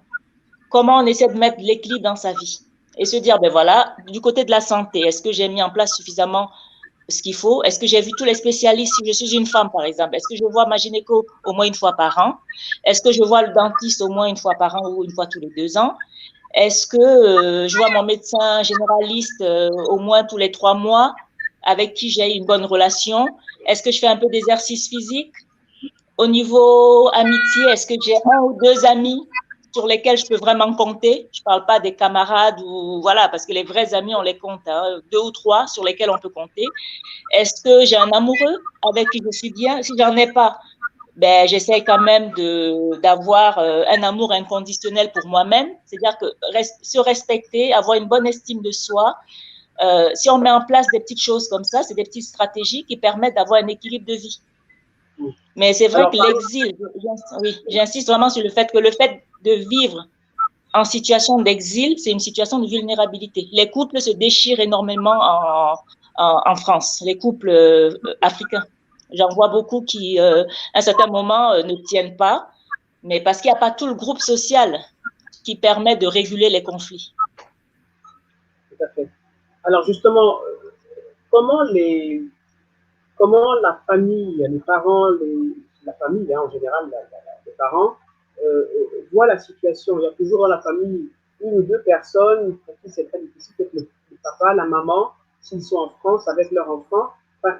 Comment on essaie de mettre l'équilibre dans sa vie et se dire, ben voilà, du côté de la santé, est-ce que j'ai mis en place suffisamment ce qu'il faut? Est-ce que j'ai vu tous les spécialistes? Si je suis une femme, par exemple, est-ce que je vois ma gynéco au moins une fois par an? Est-ce que je vois le dentiste au moins une fois par an ou une fois tous les 2 ans? Est-ce que je vois mon médecin généraliste au moins tous les 3 mois, avec qui j'ai une bonne relation? Est-ce que je fais un peu d'exercice physique? Au niveau amitié, est-ce que j'ai 1 ou 2 amis sur lesquels je peux vraiment compter? Je ne parle pas des camarades ou voilà, parce que les vrais amis, on les compte, hein, 2 ou 3 sur lesquels on peut compter. Est-ce que j'ai un amoureux avec qui je suis bien? Si j'en ai pas, ben, j'essaie quand même d'avoir un amour inconditionnel pour moi-même, c'est-à-dire que se respecter, avoir une bonne estime de soi. Si on met en place des petites choses comme ça, c'est des petites stratégies qui permettent d'avoir un équilibre de vie. Mais c'est vrai que l'exil, oui, j'insiste vraiment sur le fait que le fait de vivre en situation d'exil, c'est une situation de vulnérabilité. Les couples se déchirent énormément en France, les couples africains. J'en vois beaucoup qui, à un certain moment, ne tiennent pas, mais parce qu'il n'y a pas tout le groupe social qui permet de réguler les conflits. Tout à fait. Alors justement, comment la famille, les parents, la famille en général, les parents, voient la situation? Il y a toujours dans la famille 1 ou 2 personnes pour qui c'est très difficile, peut-être le papa, la maman, s'ils sont en France avec leur enfant. Enfin,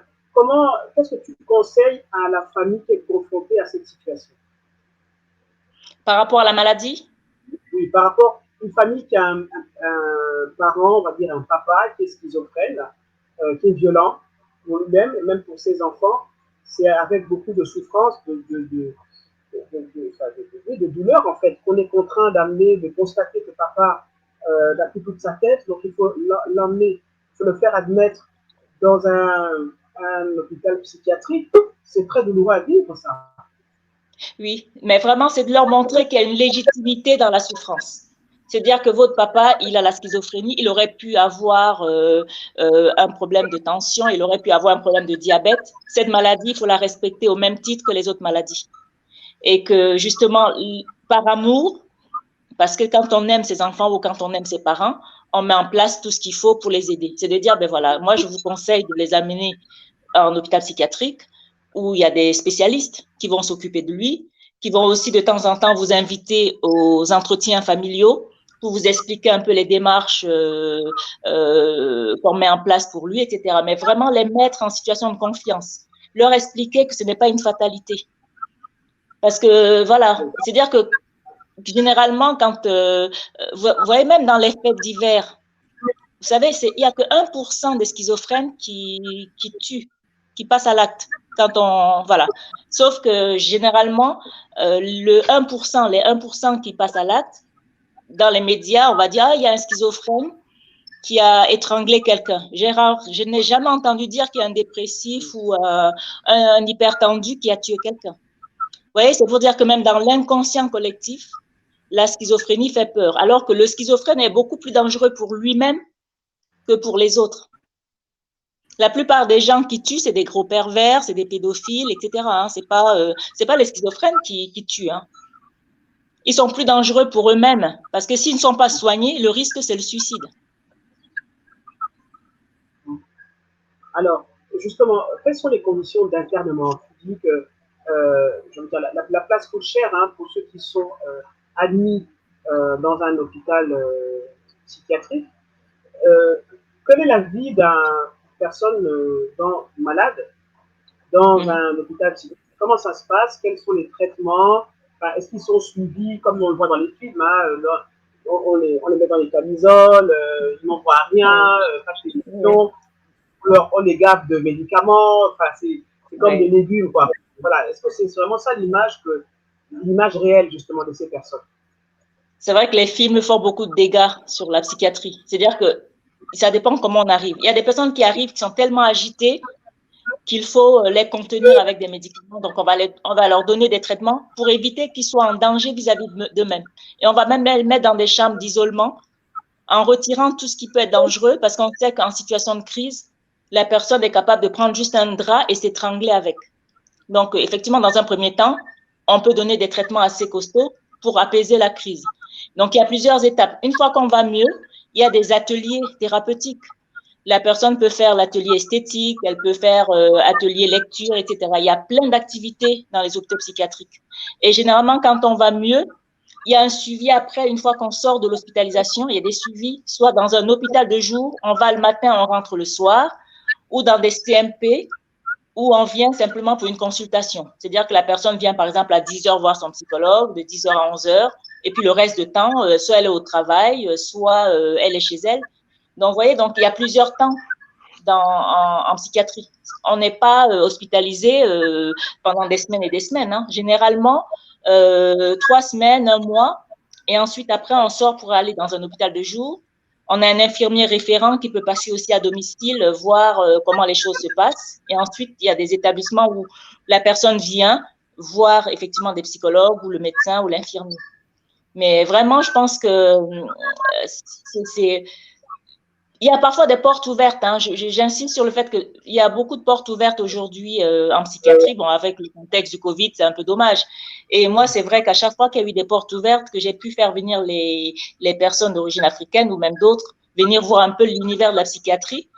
qu'est-ce que tu conseilles à la famille qui est confrontée à cette situation? Par rapport à la maladie? Oui, par rapport à une famille qui a un parent, on va dire un papa qui est schizophrène, qui est violent pour lui-même et même pour ses enfants, c'est avec beaucoup de souffrance, de douleur en fait, qu'on est contraint d'amener, de constater que papa n'a plus toute sa tête, donc il faut l'emmener, il faut le faire admettre dans un hôpital psychiatrique. C'est très douloureux à vivre ça. Oui, mais vraiment, c'est de leur montrer qu'il y a une légitimité dans la souffrance. C'est-à-dire que votre papa, il a la schizophrénie, il aurait pu avoir un problème de tension, il aurait pu avoir un problème de diabète. Cette maladie, il faut la respecter au même titre que les autres maladies. Et que justement, par amour, parce que quand on aime ses enfants ou quand on aime ses parents, on met en place tout ce qu'il faut pour les aider. C'est de dire, ben voilà, moi, je vous conseille de les amener en hôpital psychiatrique où il y a des spécialistes qui vont s'occuper de lui, qui vont aussi de temps en temps vous inviter aux entretiens familiaux pour vous expliquer un peu les démarches qu'on met en place pour lui, etc. Mais vraiment les mettre en situation de confiance, leur expliquer que ce n'est pas une fatalité. Parce que, voilà, c'est-à-dire que généralement, quand, vous voyez même dans les fêtes d'hiver, vous savez, il n'y a que 1% des schizophrènes qui tuent, qui passent à l'acte. Quand on, voilà. Sauf que généralement, les 1% qui passent à l'acte, dans les médias, on va dire, il y a un schizophrène qui a étranglé quelqu'un. Je n'ai jamais entendu dire qu'il y a un dépressif ou un hypertendu qui a tué quelqu'un. Vous voyez, c'est pour dire que même dans l'inconscient collectif, la schizophrénie fait peur, alors que le schizophrène est beaucoup plus dangereux pour lui-même que pour les autres. La plupart des gens qui tuent, c'est des gros pervers, c'est des pédophiles, etc. Hein. C'est pas les schizophrènes qui tuent. Hein. Ils sont plus dangereux pour eux-mêmes, parce que s'ils ne sont pas soignés, le risque, c'est le suicide. Alors, justement, quelles sont les conditions d'internement? Tu dis que la place coûte cher hein, pour ceux qui sont admis dans un hôpital psychiatrique. Quelle est la vie d'une personne malade dans un hôpital psychiatrique? Comment ça se passe? Quels sont les traitements? Enfin, est-ce qu'ils sont suivis comme on le voit dans les films hein, on les met dans les camisoles, ils n'en voient rien, pas de télévision. On les gave de médicaments, enfin, c'est comme des légumes, quoi. Voilà. Est-ce que c'est vraiment ça l'image réelle, justement, de ces personnes? C'est vrai que les films font beaucoup de dégâts sur la psychiatrie. C'est-à-dire que ça dépend comment on arrive. Il y a des personnes qui arrivent qui sont tellement agitées qu'il faut les contenir avec des médicaments. Donc, on va leur donner des traitements pour éviter qu'ils soient en danger vis-à-vis d'eux-mêmes. Et on va même les mettre dans des chambres d'isolement en retirant tout ce qui peut être dangereux parce qu'on sait qu'en situation de crise, la personne est capable de prendre juste un drap et s'étrangler avec. Donc, effectivement, dans un premier temps, on peut donner des traitements assez costauds pour apaiser la crise. Donc, il y a plusieurs étapes. Une fois qu'on va mieux, il y a des ateliers thérapeutiques La personne peut faire l'atelier esthétique, elle peut faire atelier lecture, etc. Il y a plein d'activités dans les hôpitaux psychiatriques. Et généralement, quand on va mieux, il y a un suivi après, une fois qu'on sort de l'hospitalisation, il y a des suivis, soit dans un hôpital de jour, on va le matin, on rentre le soir, ou dans des CMP, où on vient simplement pour une consultation. C'est-à-dire que la personne vient, par exemple, à 10 heures voir son psychologue, de 10 heures à 11 heures, et puis le reste du temps, soit elle est au travail, soit elle est chez elle. Donc, vous voyez, donc il y a plusieurs temps en psychiatrie. On n'est pas hospitalisé pendant des semaines et des semaines. Hein. Généralement, 3 semaines, 1 mois, et ensuite, après, on sort pour aller dans un hôpital de jour. On a un infirmier référent qui peut passer aussi à domicile, voir comment les choses se passent. Et ensuite, il y a des établissements où la personne vient voir effectivement des psychologues ou le médecin ou l'infirmier. Mais vraiment, je pense que c'est il y a parfois des portes ouvertes. Hein. J'insiste sur le fait qu'il y a beaucoup de portes ouvertes aujourd'hui en psychiatrie. Bon, avec le contexte du Covid, c'est un peu dommage. Et moi, c'est vrai qu'à chaque fois qu'il y a eu des portes ouvertes, que j'ai pu faire venir les personnes d'origine africaine ou même d'autres, venir voir un peu l'univers de la psychiatrie,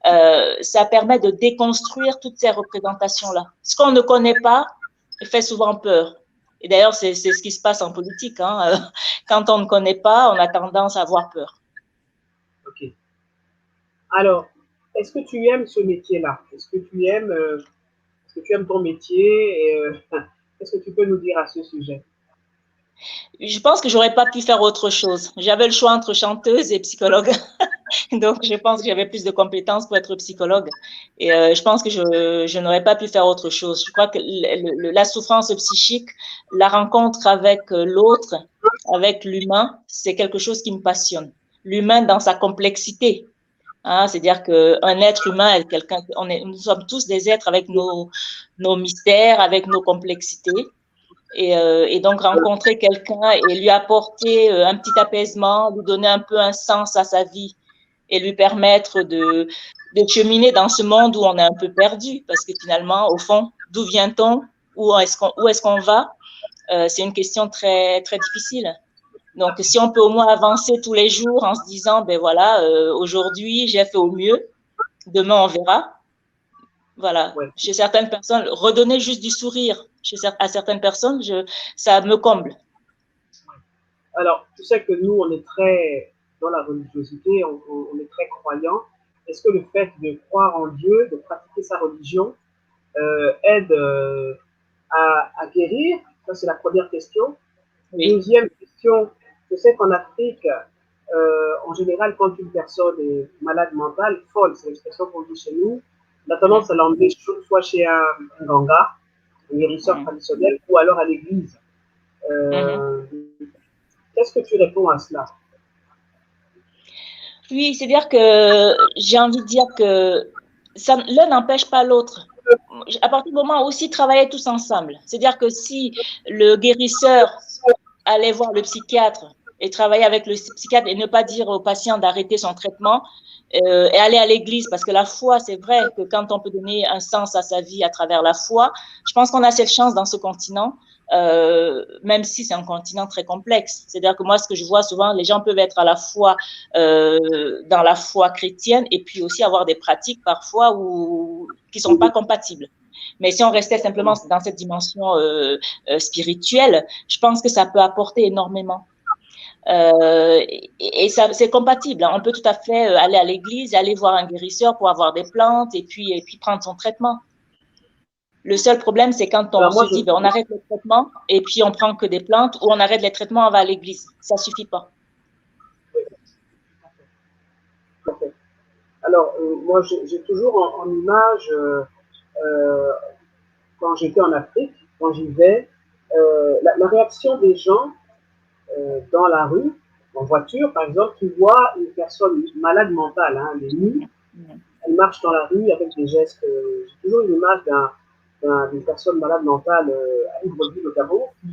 ça permet de déconstruire toutes ces représentations-là. Ce qu'on ne connaît pas fait souvent peur. Et d'ailleurs, c'est ce qui se passe en politique. Hein. Quand on ne connaît pas, on a tendance à avoir peur. Ok. Alors, est-ce que tu aimes ce métier-là? Est-ce que tu aimes ton métier et qu'est-ce que tu peux nous dire à ce sujet? Je pense que j'aurais pas pu faire autre chose. J'avais le choix entre chanteuse et psychologue. Donc, je pense que j'avais plus de compétences pour être psychologue. Et je pense que je n'aurais pas pu faire autre chose. Je crois que la souffrance psychique, la rencontre avec l'autre, avec l'humain, c'est quelque chose qui me passionne. L'humain dans sa complexité. Hein, c'est-à-dire qu'un être humain est quelqu'un, nous sommes tous des êtres avec nos mystères, avec nos complexités. Et donc, rencontrer quelqu'un et lui apporter un petit apaisement, lui donner un peu un sens à sa vie et lui permettre de cheminer dans ce monde où on est un peu perdu. Parce que finalement, au fond, d'où vient-on? Où est-ce qu'on va? C'est une question très, très difficile. Donc, si on peut au moins avancer tous les jours en se disant, ben voilà, aujourd'hui, j'ai fait au mieux, demain, on verra. Voilà. Ouais. Chez certaines personnes, redonner juste du sourire à certaines personnes, ça me comble. Alors, tu sais que nous, on est très dans la religiosité, on est très croyants. Est-ce que le fait de croire en Dieu, de pratiquer sa religion, aide à guérir? Ça, c'est la première question. Oui. Deuxième question, je sais qu'en Afrique, en général, quand une personne est malade mentale, folle, c'est l'expression qu'on dit chez nous, on a tendance à l'emmener soit chez un ganga, un guérisseur traditionnel, ou alors à l'église. Qu'est-ce que tu réponds à cela? Oui, c'est-à-dire que j'ai envie de dire que l'un n'empêche pas l'autre. À partir du moment où aussi travailler tous ensemble, c'est-à-dire que si le guérisseur allait voir le psychiatre et travailler avec le psychiatre et ne pas dire au patient d'arrêter son traitement et aller à l'église, parce que la foi, c'est vrai que quand on peut donner un sens à sa vie à travers la foi, je pense qu'on a cette chance dans ce continent, même si c'est un continent très complexe. C'est-à-dire que moi, ce que je vois souvent, les gens peuvent être à la fois dans la foi chrétienne et puis aussi avoir des pratiques parfois qui sont pas compatibles. Mais si on restait simplement dans cette dimension spirituelle, je pense que ça peut apporter énormément. Et ça, c'est compatible. On peut tout à fait aller à l'église, aller voir un guérisseur pour avoir des plantes et puis prendre son traitement. Le seul problème, c'est quand on se dit, on arrête le traitement et puis on prend que des plantes, ou on arrête les traitements, on va à l'église. Ça suffit pas. Alors, moi, j'ai toujours en image, quand j'étais en Afrique, quand j'y vais, la réaction des gens dans la rue, en voiture, par exemple, qui voient une personne malade mentale, hein, elle est nue, elle marche dans la rue avec des gestes. J'ai toujours une image d'une personne malade mentale à Libreville, au Gabon, qui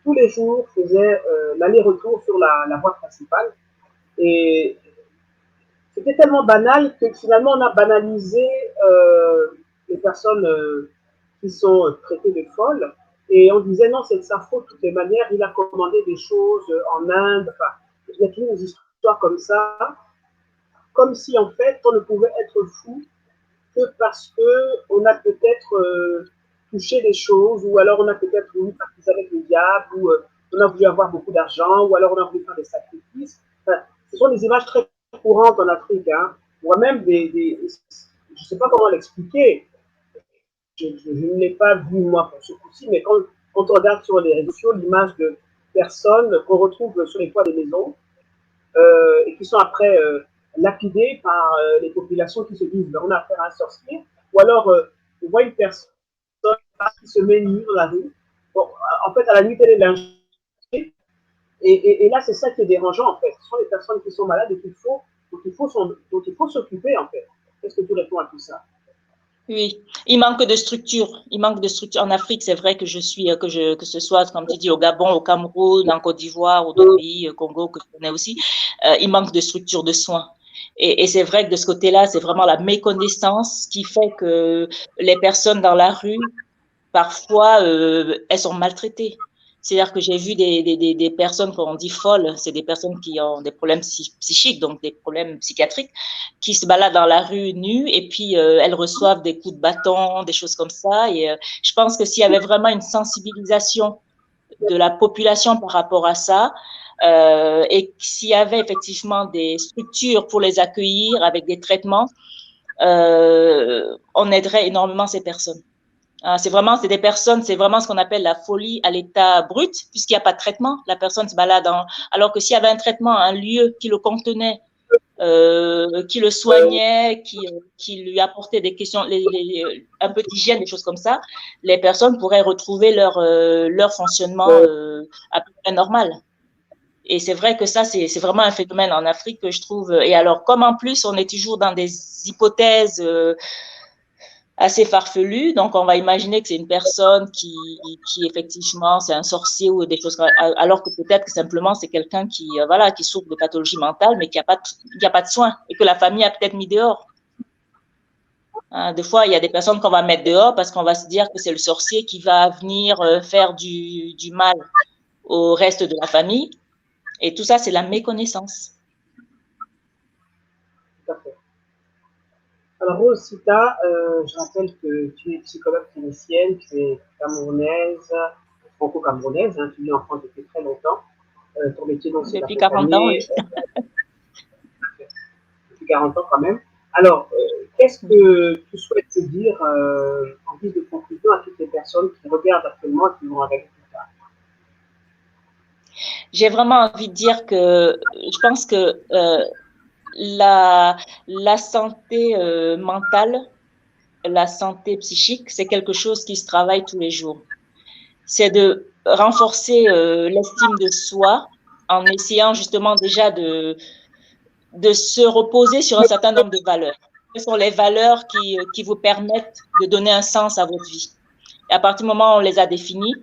tous les jours faisait l'aller-retour sur la voie principale. Et c'était tellement banal que finalement on a banalisé les personnes qui sont traitées de folles. Et on disait non, c'est de sa faute, de toutes les manières, il a commandé des choses en Inde. Enfin, il y a toujours des histoires comme ça. comme si en fait on ne pouvait être fou que parce qu'on a peut-être touché des choses, ou alors on a peut-être voulu partir avec le diable, ou on a voulu avoir beaucoup d'argent, ou alors on a voulu faire des sacrifices. Enfin, ce sont des images très courantes en Afrique. Hein. Moi-même, je ne sais pas comment l'expliquer. Je ne l'ai pas vu moi pour ce coup-ci, mais quand on regarde sur les réseaux sociaux l'image de personnes qu'on retrouve sur les toits des maisons et qui sont après lapidées par les populations qui se disent ben, on a affaire à un sorcier, ou alors on voit une personne qui se met nue dans la rue. Bon, en fait, à la nuit, elle est lynchée. Et là, c'est ça qui est dérangeant, en fait. Ce sont les personnes qui sont malades et dont il faut s'occuper, en fait. Qu'est-ce que tu réponds à tout ça? Oui, il manque de structure. Il manque de structure. En Afrique, c'est vrai que que ce soit, comme tu dis, au Gabon, au Cameroun, en Côte d'Ivoire ou d'autres pays, Congo, que je connais aussi, il manque de structure de soins. Et c'est vrai que de ce côté-là, c'est vraiment la méconnaissance qui fait que les personnes dans la rue, parfois, elles sont maltraitées. C'est-à-dire que j'ai vu des personnes qu'on dit folles, c'est des personnes qui ont des problèmes psychiques, donc des problèmes psychiatriques, qui se baladent dans la rue nues et puis elles reçoivent des coups de bâton, des choses comme ça. Et je pense que s'il y avait vraiment une sensibilisation de la population par rapport à ça, et s'il y avait effectivement des structures pour les accueillir avec des traitements, on aiderait énormément ces personnes. C'est des personnes, c'est vraiment ce qu'on appelle la folie à l'état brut, puisqu'il n'y a pas de traitement. La personne se balade alors que s'il y avait un traitement, un lieu qui le contenait, qui le soignait, qui lui apportait des questions, un peu d'hygiène, des choses comme ça, les personnes pourraient retrouver leur fonctionnement à peu près normal. Et c'est vrai que ça, c'est vraiment un phénomène en Afrique que je trouve. Et alors, comme en plus, on est toujours dans des hypothèses assez farfelu, donc on va imaginer que c'est une personne qui effectivement c'est un sorcier ou des choses comme ça, alors que peut-être que simplement c'est quelqu'un qui voilà, qui souffre de pathologie mentale mais qui a pas de soins et que la famille a peut-être mis dehors. Des fois il y a des personnes qu'on va mettre dehors parce qu'on va se dire que c'est le sorcier qui va venir faire du mal au reste de la famille, et tout ça c'est la méconnaissance. Tout à fait. Alors Rose Sita, je rappelle que tu es psychologue clinicienne, tu es camerounaise, franco-camerounaise, hein, tu vis en France depuis très longtemps. Ton métier, donc, c'est Depuis 40 ans, oui. Depuis 40 ans quand même. Alors, qu'est-ce que tu souhaites te dire en guise de conclusion à toutes les personnes qui regardent actuellement et qui vont regarder plus tard? J'ai vraiment envie de dire que je pense que la santé mentale, la santé psychique, c'est quelque chose qui se travaille tous les jours. C'est de renforcer l'estime de soi en essayant justement déjà de se reposer sur un certain nombre de valeurs. Ce sont les valeurs qui vous permettent de donner un sens à votre vie. Et à partir du moment où on les a définies,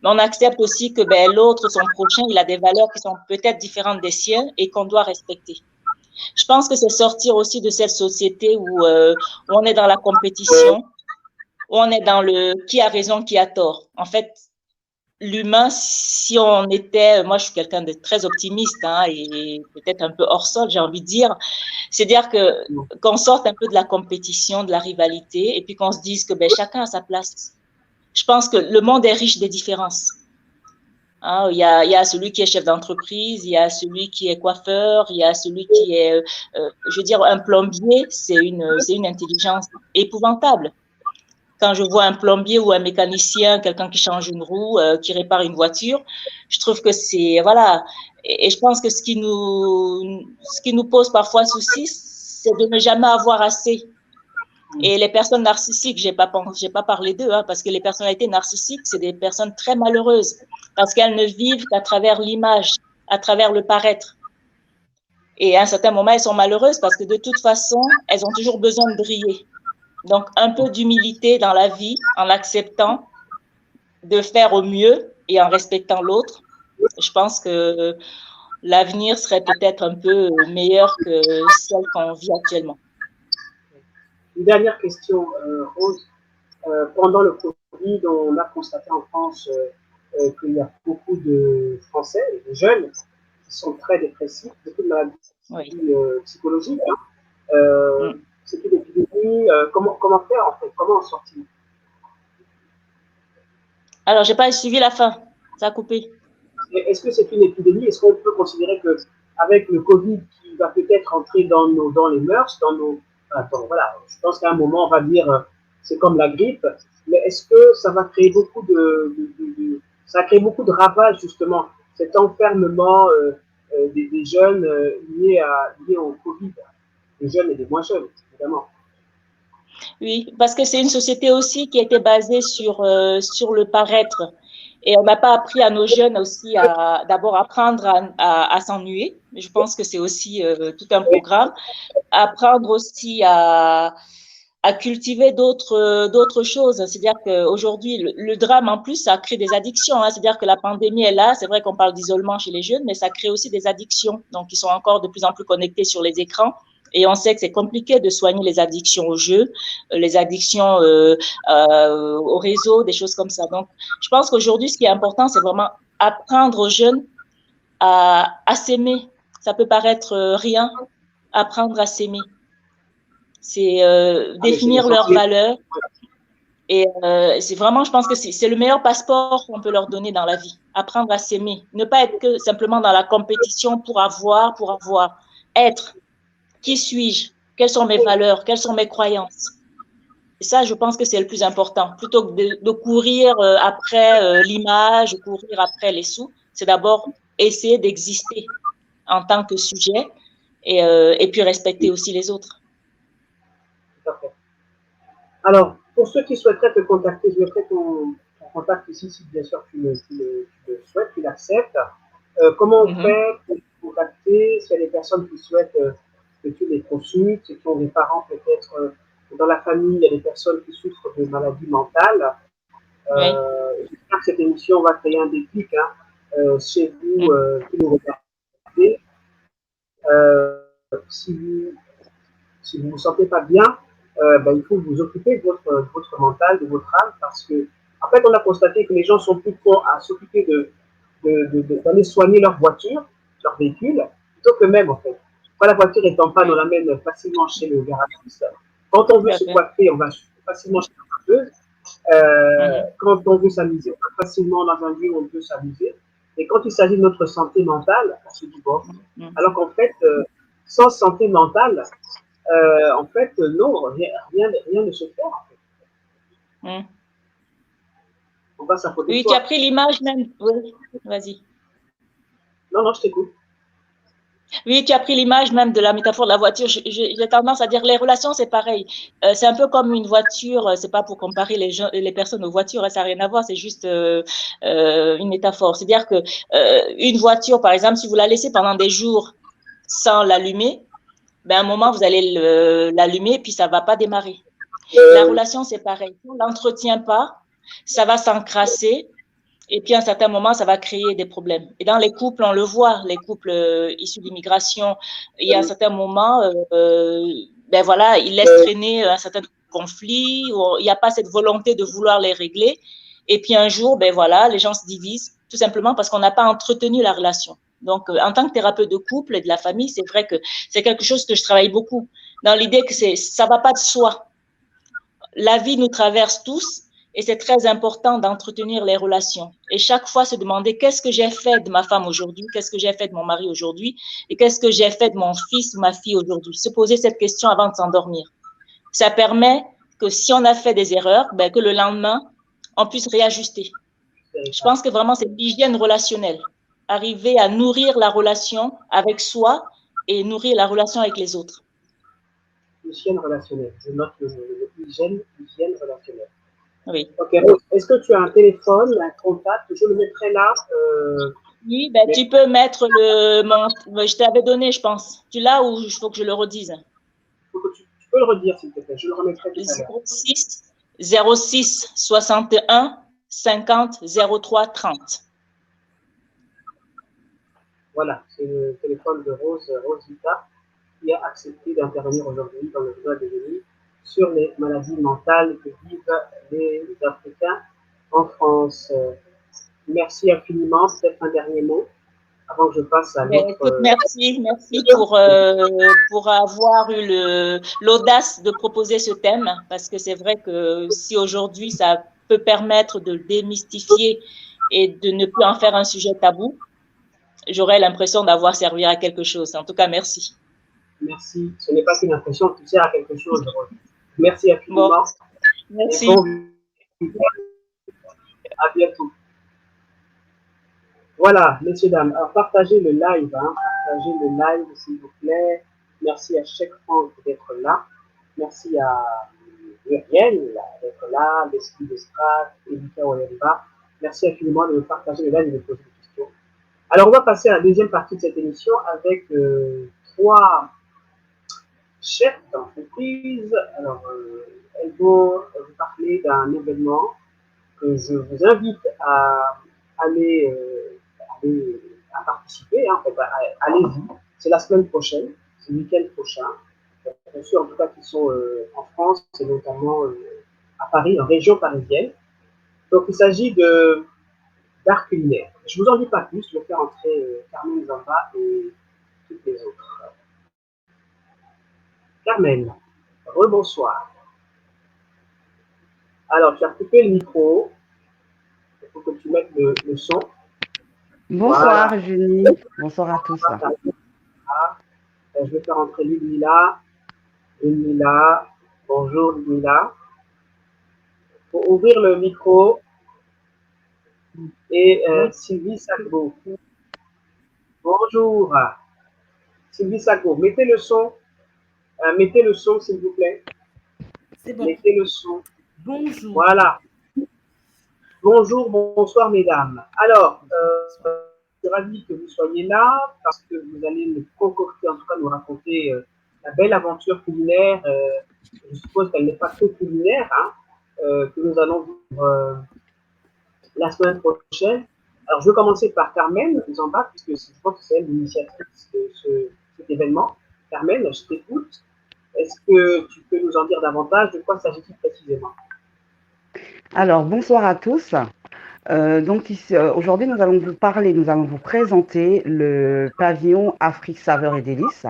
mais on accepte aussi que l'autre, son prochain, il a des valeurs qui sont peut-être différentes des siennes et qu'on doit respecter. Je pense que c'est sortir aussi de cette société où on est dans la compétition, où on est dans le qui a raison, qui a tort. En fait, l'humain, si on était, moi je suis quelqu'un de très optimiste et peut-être un peu hors sol, j'ai envie de dire, c'est-à-dire qu'on sorte un peu de la compétition, de la rivalité, et puis qu'on se dise que chacun a sa place. Je pense que le monde est riche des différences. Il y a celui qui est chef d'entreprise, il y a celui qui est coiffeur, il y a celui qui est, je veux dire, un plombier, c'est une intelligence épouvantable. Quand je vois un plombier ou un mécanicien, quelqu'un qui change une roue, qui répare une voiture, je trouve que c'est, voilà. Et je pense que ce qui nous pose parfois souci, c'est de ne jamais avoir assez. Et les personnes narcissiques, j'ai pas parlé d'eux, parce que les personnalités narcissiques, c'est des personnes très malheureuses, parce qu'elles ne vivent qu'à travers l'image, à travers le paraître. Et à un certain moment, elles sont malheureuses parce que de toute façon, elles ont toujours besoin de briller. Donc, un peu d'humilité dans la vie, en acceptant de faire au mieux et en respectant l'autre. Je pense que l'avenir serait peut-être un peu meilleur que celle qu'on vit actuellement. Une dernière question, Rose. Pendant le Covid, on a constaté en France qu'il y a beaucoup de Français, de jeunes, qui sont très dépressifs, beaucoup de maladies psychologiques. C'est une épidémie. Comment faire en fait? Comment en sortir? Alors, j'ai pas suivi la fin. Ça a coupé. Est-ce que c'est une épidémie? Est-ce qu'on peut considérer que avec le Covid qui va peut-être entrer dans les mœurs, voilà, je pense qu'à un moment on va dire c'est comme la grippe, mais est-ce que ça va créer ça crée beaucoup de ravages justement cet enfermement des jeunes liés au Covid, des jeunes et des moins jeunes évidemment. Oui, parce que c'est une société aussi qui a été basée sur le paraître. Et on n'a pas appris à nos jeunes aussi à d'abord apprendre à s'ennuyer. Je pense que c'est aussi tout un programme. Apprendre aussi à cultiver d'autres choses. C'est-à-dire qu'aujourd'hui, le drame en plus, ça crée des addictions. Hein. C'est-à-dire que la pandémie est là. C'est vrai qu'on parle d'isolement chez les jeunes, mais ça crée aussi des addictions. Donc, ils sont encore de plus en plus connectés sur les écrans. Et on sait que c'est compliqué de soigner les addictions au jeu, les addictions au réseau, des choses comme ça. Donc, je pense qu'aujourd'hui, ce qui est important, c'est vraiment apprendre aux jeunes à s'aimer. Ça peut paraître rien, apprendre à s'aimer. C'est définir leurs valeurs. Et c'est vraiment, je pense que c'est le meilleur passeport qu'on peut leur donner dans la vie. Apprendre à s'aimer. Ne pas être que simplement dans la compétition pour avoir. Être. Qui suis-je? Quelles sont mes valeurs? Quelles sont mes croyances? Et ça, je pense que c'est le plus important. Plutôt que de courir après l'image, courir après les sous, c'est d'abord essayer d'exister en tant que sujet et puis respecter aussi les autres. Tout à fait. Alors, pour ceux qui souhaiteraient te contacter, je mettrai ton contact ici si bien sûr tu le souhaites, tu l'acceptes. Comment on fait pour te contacter? S'il y a des personnes qui souhaitent que tu les consultes, qui ont des parents peut-être dans la famille, il y a des personnes qui souffrent de maladies mentales. Oui. J'espère que cette émission va créer un déclic chez vous qui nous regardez. Si vous ne vous sentez pas bien, il faut vous occuper de votre mental, de votre âme, parce que, en fait, on a constaté que les gens sont plutôt à s'occuper d'aller soigner leur voiture, leur véhicule, plutôt que même, en fait. Quand la voiture est en panne, on l'amène facilement chez le garagiste. Quand on veut se coiffer, on va facilement chez la coiffeuse. Quand on veut s'amuser, on va facilement dans un lieu où on peut s'amuser. Et quand il s'agit de notre santé mentale, on se dit bon. Alors qu'en fait, sans santé mentale, en fait, non, rien ne se fait. En fait. On va s'affoler. Oui, tu as pris l'image même. Oui, vas-y. Non, je t'écoute. Oui, tu as pris l'image même de la métaphore de la voiture. J'ai tendance à dire les relations, c'est pareil. C'est un peu comme une voiture. C'est pas pour comparer les personnes aux voitures. Ça n'a rien à voir. C'est juste une métaphore. C'est-à-dire que une voiture, par exemple, si vous la laissez pendant des jours sans l'allumer, à un moment vous allez l'allumer et puis ça va pas démarrer. La relation, c'est pareil. Si on l'entretient pas, ça va s'encrasser. Et puis, à un certain moment, ça va créer des problèmes. Et dans les couples, on le voit, les couples issus d'immigration, il y a un certain moment, voilà, ils laissent traîner un certain conflit, où il n'y a pas cette volonté de vouloir les régler. Et puis, un jour, voilà, les gens se divisent, tout simplement parce qu'on n'a pas entretenu la relation. Donc, en tant que thérapeute de couple et de la famille, c'est vrai que c'est quelque chose que je travaille beaucoup, dans l'idée que ça ne va pas de soi. La vie nous traverse tous. Et c'est très important d'entretenir les relations. Et chaque fois, se demander qu'est-ce que j'ai fait de ma femme aujourd'hui, qu'est-ce que j'ai fait de mon mari aujourd'hui, et qu'est-ce que j'ai fait de mon fils ou ma fille aujourd'hui. Se poser cette question avant de s'endormir. Ça permet que si on a fait des erreurs, que le lendemain, on puisse réajuster. Je pense que vraiment, c'est l'hygiène relationnelle. Arriver à nourrir la relation avec soi et nourrir la relation avec les autres. Hygiène relationnelle. Je note hygiène relationnelle. Oui. Ok, est-ce que tu as un téléphone, un contact? Je le mettrai là. Oui, tu peux mettre je t'avais donné, je pense. Tu l'as ou il faut que je le redise? Tu peux le redire, s'il te plaît. Je le remettrai tout à l'heure. 06 61 50 03 30. Voilà, c'est le téléphone de Rosita, qui a accepté d'intervenir aujourd'hui dans le journal de Génie sur les maladies mentales que vivent les Africains en France. Merci infiniment. Peut-être un dernier mot. avant que je passe à Ben, l'autre. écoute, merci pour avoir eu l'audace de proposer ce thème, parce que c'est vrai que si aujourd'hui ça peut permettre de le démystifier et de ne plus en faire un sujet tabou, j'aurais l'impression d'avoir servi à quelque chose. En tout cas, merci. Merci. Ce n'est pas qu'une impression, tu sers à quelque chose. Merci Bon, infiniment. Et merci. bon, à bientôt. Voilà, messieurs, dames. Alors, partagez le live, hein. Partagez le live, s'il vous plaît. Merci à chaque Franck d'être là. Merci à Muriel d'être là, l'esprit de Strat, Erika Oyemba. Merci infiniment de me partager le live et de poser des questions. Alors, on va passer à la deuxième partie de cette émission avec trois chefs d'entreprise. Alors, elles vont vous parler d'un événement que je vous invite à aller, à participer. Hein, en fait, allez-y. C'est la semaine prochaine, c'est le week-end prochain. Pour ceux en tout cas qui sont en France, et notamment à Paris, en région parisienne. Donc il s'agit d'art culinaire. Je ne vous en dis pas plus, je vais faire entrer Carmen Zamba et toutes les autres. Carmen, rebonsoir. Alors, tu as coupé le micro. Il faut que tu mettes le son. Bonsoir, Voilà. Junie. Bonsoir à tous. Je vais faire entrer Ludmilla. Ludmilla. Bonjour Ludmilla. Il faut ouvrir le micro. Et Sylvie Sagbo. Bonjour. Sylvie Sagbo. Mettez le son. Mettez le son, s'il vous plaît. C'est bon. Mettez le son. Bonjour. Voilà. Bonjour, bonsoir mesdames. Alors, je suis ravi que vous soyez là parce que vous allez nous concocter, en tout cas nous raconter la belle aventure culinaire. Je suppose qu'elle n'est pas que culinaire, hein, que nous allons vivre la semaine prochaine. Alors, je vais commencer par Carmen Zamba, puisque je pense que c'est elle l'initiatrice de cet événement. Carmen, je t'écoute. Est-ce que tu peux nous en dire davantage? De quoi s'agit-il précisément? Alors, bonsoir à tous. Donc, aujourd'hui, nous allons vous présenter le pavillon Afrique Saveurs et Délices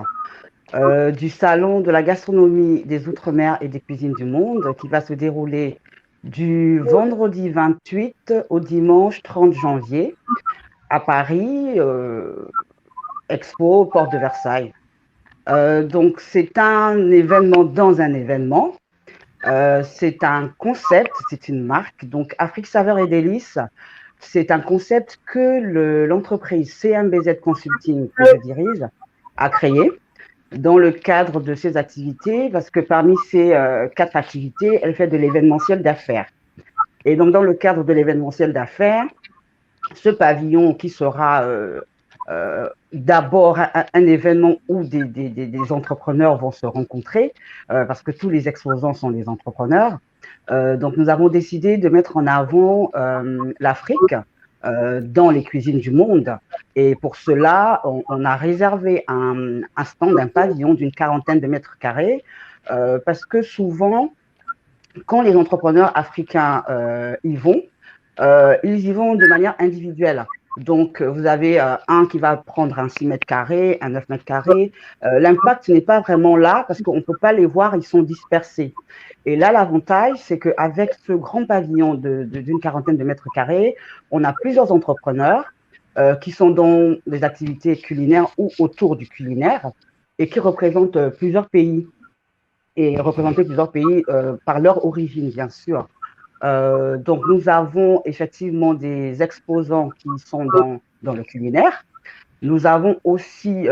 du Salon de la gastronomie des Outre-mer et des cuisines du monde qui va se dérouler du vendredi 28 au dimanche 30 janvier à Paris, Expo, Porte de Versailles. Donc, c'est un événement dans un événement. C'est un concept, c'est une marque. Donc, Afrique Saveurs et Délices, c'est un concept que l'entreprise CMBZ Consulting, que je dirige, a créé dans le cadre de ses activités, parce que parmi ces 4 activités, elle fait de l'événementiel d'affaires. Et donc, dans le cadre de l'événementiel d'affaires, ce pavillon qui sera d'abord un événement où des entrepreneurs vont se rencontrer, parce que tous les exposants sont des entrepreneurs. Donc, nous avons décidé de mettre en avant l'Afrique dans les cuisines du monde. Et pour cela, on a réservé un stand, un pavillon d'une 40aine de mètres carrés, parce que souvent, quand les entrepreneurs africains y vont, ils y vont de manière individuelle. Donc, vous avez un qui va prendre un 6 mètres carrés, un 9 mètres carrés. L'impact n'est pas vraiment là parce qu'on ne peut pas les voir, ils sont dispersés. Et là, l'avantage, c'est qu'avec ce grand pavillon d'une 40aine de mètres carrés, on a plusieurs entrepreneurs qui sont dans des activités culinaires ou autour du culinaire et qui représentent plusieurs pays et représenter plusieurs pays par leur origine, bien sûr. Donc, nous avons effectivement des exposants qui sont dans le culinaire. Nous avons aussi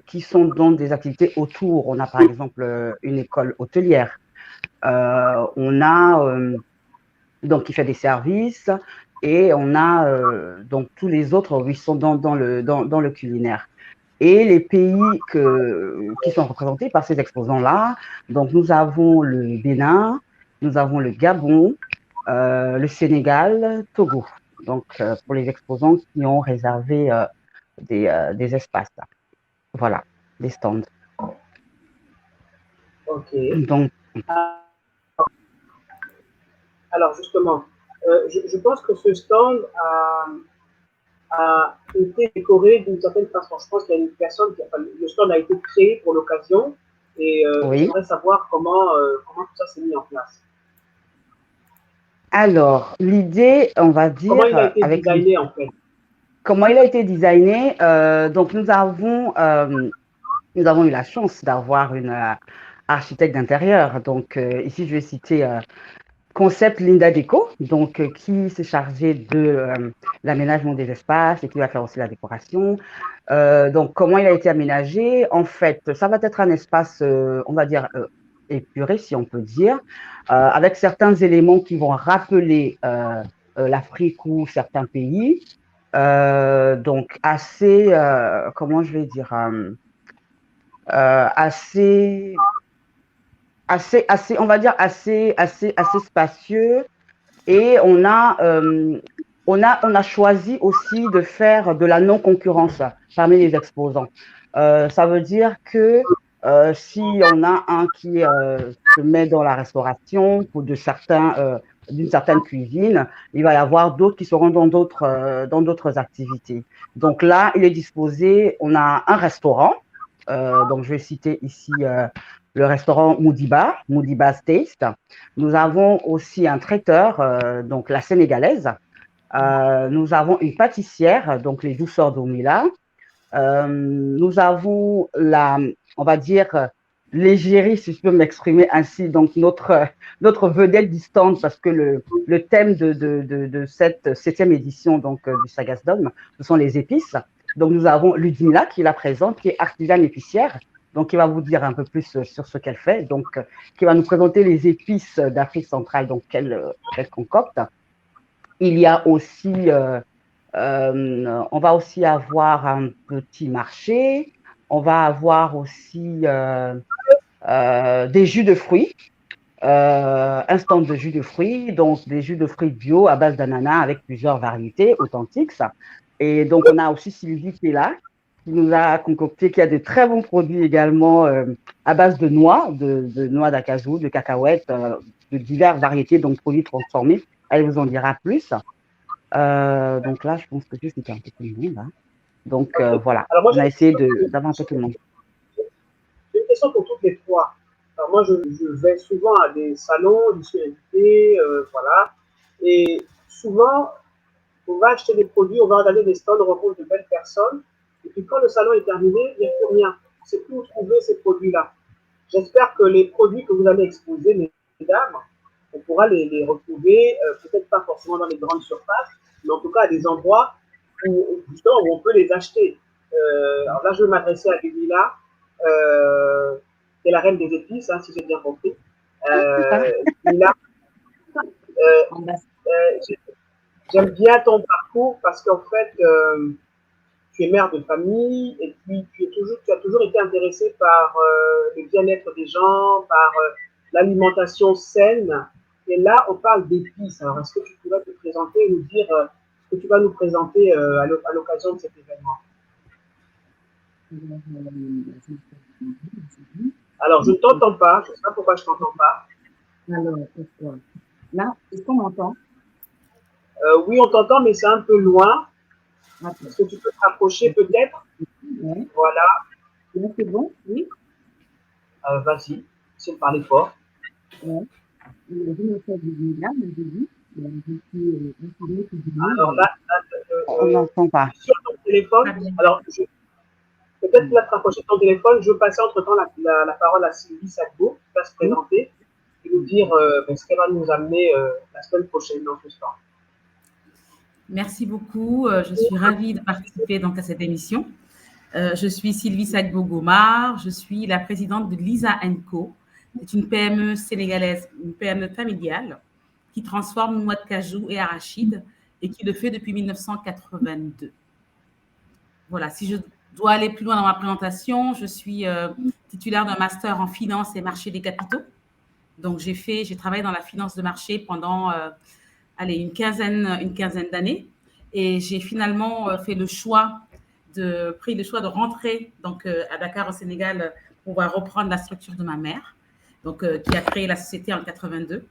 qui sont dans des activités autour. On a par exemple une école hôtelière. On a donc qui fait des services et on a donc tous les autres qui sont dans le culinaire. Et les pays qui sont représentés par ces exposants-là, donc nous avons le Bénin, nous avons le Gabon, le Sénégal, Togo. Donc pour les exposants qui ont réservé des espaces. Voilà, des stands. Ok. Donc, Alors justement, je pense que ce stand a été décoré d'une certaine façon. Je pense qu'il y a une personne le stand a été créé pour l'occasion et Oui. j'aimerais savoir comment tout ça s'est mis en place. Alors, l'idée, on va Comment il a dire, été designé en fait? comment il a été designé. Donc, nous avons eu la chance d'avoir une architecte d'intérieur. Donc, ici, je vais citer Concept Linda Deco, donc qui s'est chargé de l'aménagement des espaces et qui va faire aussi la décoration. Donc, comment il a été aménagé? En fait, ça va être un espace, on va dire, épuré, si on peut dire, avec certains éléments qui vont rappeler l'Afrique ou certains pays. Donc, assez, comment je vais dire, assez, on va dire, assez spacieux. Et on a choisi aussi de faire de la non-concurrence parmi les exposants. Ça veut dire que si on a un qui se met dans la restauration pour d'une certaine cuisine, il va y avoir d'autres qui seront dans d'autres activités. Donc là, il est disposé, on a un restaurant, donc je vais citer ici le restaurant Moodiba's Taste. Nous avons aussi un traiteur, donc la sénégalaise. Nous avons une pâtissière, donc les douceurs d'Omila. Nous avons on va dire, l'égérie, si je peux m'exprimer ainsi, donc notre vedette du stand, parce que le thème de cette 7e édition donc, du Sagasdom, ce sont les épices. Donc, nous avons Ludmila qui est la présente, qui est artisane épicière, donc qui va vous dire un peu plus sur ce qu'elle fait, donc qui va nous présenter les épices d'Afrique centrale, donc qu'elle concocte. Il y a aussi, on va aussi avoir un petit marché, on va avoir aussi des jus de fruits, un stand de jus de fruits, donc des jus de fruits bio à base d'ananas avec plusieurs variétés authentiques. Et donc, on a aussi Sylvie qui est là, qui nous a concocté, qui a de très bons produits également à base de noix, de noix d'acajou, de cacahuètes, de diverses variétés, donc produits transformés. Elle vous en dira plus. Donc là, je pense que c'était un peu tout le monde. Hein. Donc voilà, Alors moi, on a essayé d'avoir un peu tout le monde. j'ai une question pour toutes les trois. Alors moi, je vais souvent à des salons, j'y suis invité, voilà. Et souvent, on va acheter des produits, on va regarder des stands, on rencontre de belles personnes. Et puis quand le salon est terminé, il n'y a plus rien. On ne sait plus où trouver ces produits-là. J'espère que les produits que vous allez exposer, mesdames, on pourra les retrouver, peut-être pas forcément dans les grandes surfaces, mais en tout cas à des endroits justement, où on peut les acheter. Alors là, je vais m'adresser à Ludmila, qui est la reine des épices, hein, si j'ai bien compris. Ludmila, j'aime bien ton parcours parce qu'en fait, tu es mère de famille et puis tu as toujours été intéressée par le bien-être des gens, par l'alimentation saine. Et là, on parle d'épices. Alors, est-ce que tu pourrais te présenter et nous dire ce que tu vas nous présenter à l'occasion de cet événement? Alors, je ne t'entends pas. Je ne sais pas pourquoi je ne t'entends pas. Alors, pourquoi? Là, est-ce qu'on m'entend? Oui, on t'entend, mais c'est un peu loin. Attends. Est-ce que tu peux te rapprocher peut-être? Ouais. Voilà. Là, c'est bon? Oui. Vas-y, si on parlait fort. Ouais. Je me fais du là, mais je dis, je suis informée que Alors là, On n'entend pas. sur ton téléphone. Alors, peut-être que là, te rapprocher de ton téléphone. Je vais passer entre-temps la parole à Sylvie Sagbo, qui va se présenter et nous dire ce qu'elle va nous amener la semaine prochaine dans ce stand. Merci beaucoup. Je suis ravie de participer donc, à cette émission. Je suis Sylvie Sagbo-Gomar. Je suis la présidente de Lisa & Co. C'est une PME sénégalaise, une PME familiale qui transforme noix de cajou et arachides et qui le fait depuis 1982. Voilà, si je dois aller plus loin dans ma présentation, je suis titulaire d'un master en finance et marché des capitaux. Donc, j'ai travaillé dans la finance de marché pendant une quinzaine d'années et j'ai finalement pris le choix de rentrer donc, à Dakar au Sénégal pour pouvoir reprendre la structure de ma mère, donc, qui a créé la société en 82.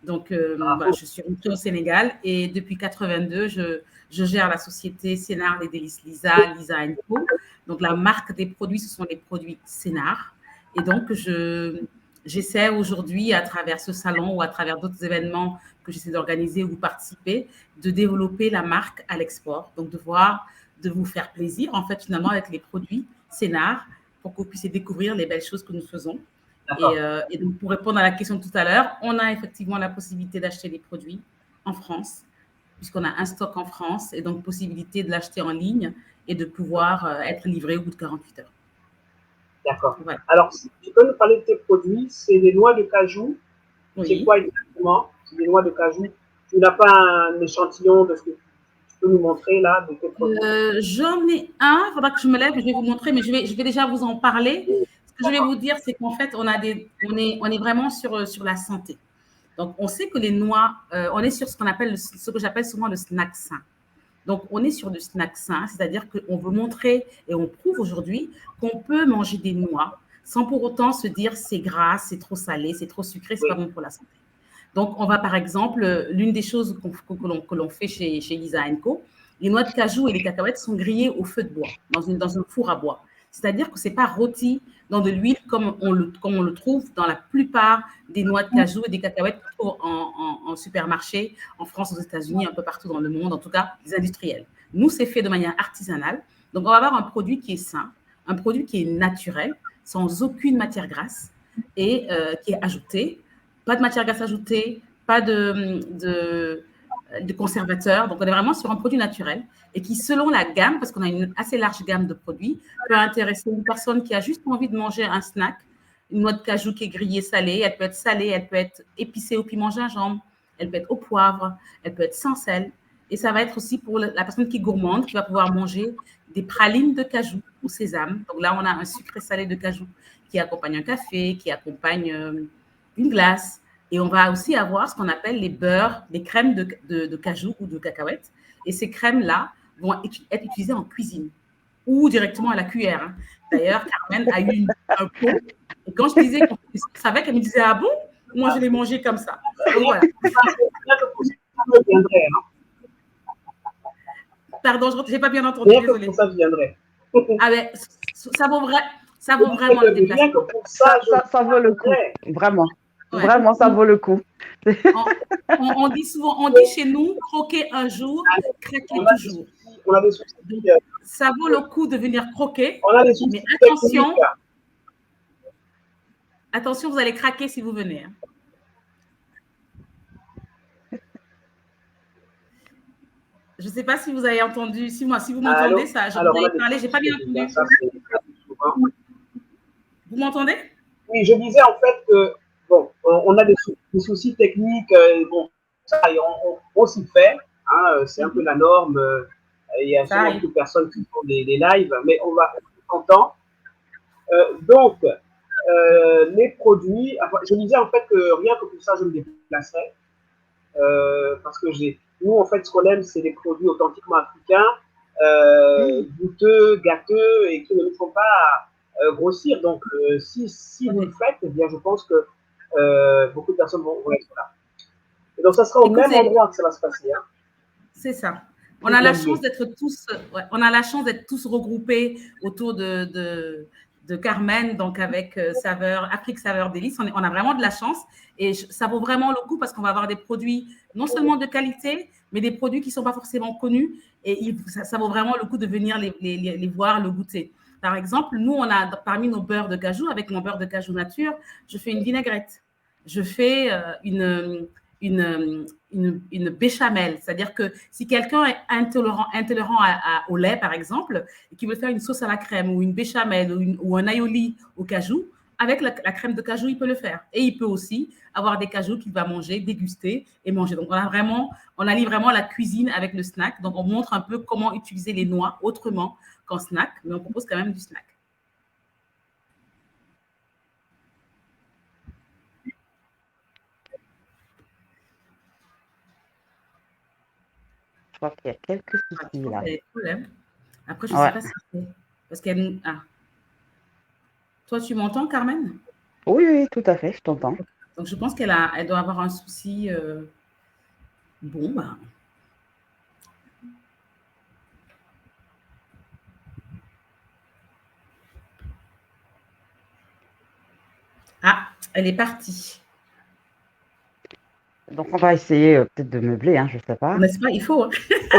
Donc, voilà, je suis rentrée au Sénégal et depuis 82, je gère la société Sénar, les délices Lisa, Lisa Co. Donc, la marque des produits, ce sont les produits Sénar. Et donc, j'essaie aujourd'hui, à travers ce salon ou à travers d'autres événements que j'essaie d'organiser ou participer, de développer la marque à l'export. Donc, de vous faire plaisir, en fait, finalement, avec les produits Sénar pour que vous puissiez découvrir les belles choses que nous faisons. Et donc, pour répondre à la question de tout à l'heure, on a effectivement la possibilité d'acheter des produits en France, puisqu'on a un stock en France, et donc possibilité de l'acheter en ligne et de pouvoir être livré au bout de 48 heures. D'accord. Voilà. Alors, si tu peux nous parler de tes produits, c'est des noix de cajou. Oui. C'est quoi exactement? C'est des noix de cajou. Tu n'as pas un échantillon de ce que tu peux nous montrer là, de tes produits? J'en ai un, il faudra que je me lève, je vais vous montrer, mais je vais déjà vous en parler. Ce que je vais vous dire, c'est qu'en fait, on est vraiment sur la santé. Donc, on sait que les noix, on est sur ce que j'appelle souvent le snack sain. Donc, on est sur du snack sain, c'est-à-dire qu'on veut montrer et on prouve aujourd'hui qu'on peut manger des noix sans pour autant se dire c'est gras, c'est trop salé, c'est trop sucré, c'est pas bon pour la santé. Donc, on va par exemple, l'une des choses que l'on fait chez Lisa Co, les noix de cajou et les cacahuètes sont grillées au feu de bois, dans un four à bois. C'est-à-dire que ce n'est pas rôti dans de l'huile comme on le trouve dans la plupart des noix de cajou et des cacahuètes qu'on trouve en supermarché, en France, aux États-Unis, un peu partout dans le monde, en tout cas les industriels. Nous, c'est fait de manière artisanale. Donc, on va avoir un produit qui est sain, un produit qui est naturel, sans aucune matière grasse et qui est ajouté. Pas de matière grasse ajoutée, pas de conservateurs. Donc, on est vraiment sur un produit naturel et qui, selon la gamme, parce qu'on a une assez large gamme de produits, peut intéresser une personne qui a juste envie de manger un snack, une noix de cajou qui est grillée salée. Elle peut être salée, elle peut être épicée au piment gingembre, elle peut être au poivre, elle peut être sans sel. Et ça va être aussi pour la personne qui est gourmande, qui va pouvoir manger des pralines de cajou au sésame. Donc là, on a un sucré salé de cajou qui accompagne un café, qui accompagne une glace. Et on va aussi avoir ce qu'on appelle les beurres, les crèmes de cajou ou de cacahuètes. Et ces crèmes-là vont être utilisées en cuisine ou directement à la cuillère. Hein. D'ailleurs, Carmen a eu un pot. Et quand je disais qu'on savait, qu'elle me disait « Ah bon ?» Moi, je l'ai mangé comme ça. Donc, voilà. Pardon, je n'ai pas bien entendu. Désolée. Pour ça, je viendrai. Ah ben, ça vaut vraiment le déplacement. Ça vaut le coup, vraiment. Ouais. Vraiment, ça vaut le coup. On dit souvent, on dit chez nous, croquer un jour, craquer toujours. On a des soucis. Donc, ça vaut le coup de venir croquer. On a des soucis. Mais attention, vous allez craquer si vous venez. Hein. Je ne sais pas si vous avez entendu, si vous m'entendez, ça, je vous avais parlé, je n'ai pas bien entendu. Vous m'entendez? Oui, je disais en fait que, bon, on a des soucis techniques, bon, ça, on s'y fait, hein, c'est un peu la norme, il y a souvent beaucoup de personnes qui font des lives, mais on va s'entendre. Donc, les produits, je disais en fait que rien que pour ça, je me déplacerais, parce que nous, en fait, ce qu'on aime, c'est des produits authentiquement africains, goûteux, gâteux, et qui ne nous font pas grossir. Donc, si vous le faites, eh bien, je pense que beaucoup de personnes vont être là. Et donc, ça sera au même endroit que ça va se passer. Hein. C'est ça. On a la chance d'être tous regroupés autour de Carmen, donc avec Afrique Saveur Délices. On a vraiment de la chance et ça vaut vraiment le coup parce qu'on va avoir des produits non seulement de qualité, mais des produits qui ne sont pas forcément connus et ça vaut vraiment le coup de venir les voir, le goûter. Par exemple, nous, on a parmi nos beurres de cajou, avec mon beurre de cajou nature, je fais une vinaigrette. Je fais une béchamel, c'est-à-dire que si quelqu'un est intolérant au lait, par exemple, et qui veut faire une sauce à la crème ou une béchamel ou un aioli au cajou, avec la crème de cajou, il peut le faire. Et il peut aussi avoir des cajous qu'il va manger, déguster et manger. Donc, on allie vraiment la cuisine avec le snack. Donc, on montre un peu comment utiliser les noix autrement qu'en snack, mais on propose quand même du snack. Je crois qu'il y a quelques soucis là. Après, je ne sais pas si c'est parce qu'elle. Ah. Toi, tu m'entends, Carmen? Oui, tout à fait, je t'entends. Donc, je pense qu'elle elle doit avoir un souci. Bon, bah. Ah, elle est partie. Donc, on va essayer peut-être de meubler, hein, je ne sais pas. N'est-ce pas? Il faut. Hein.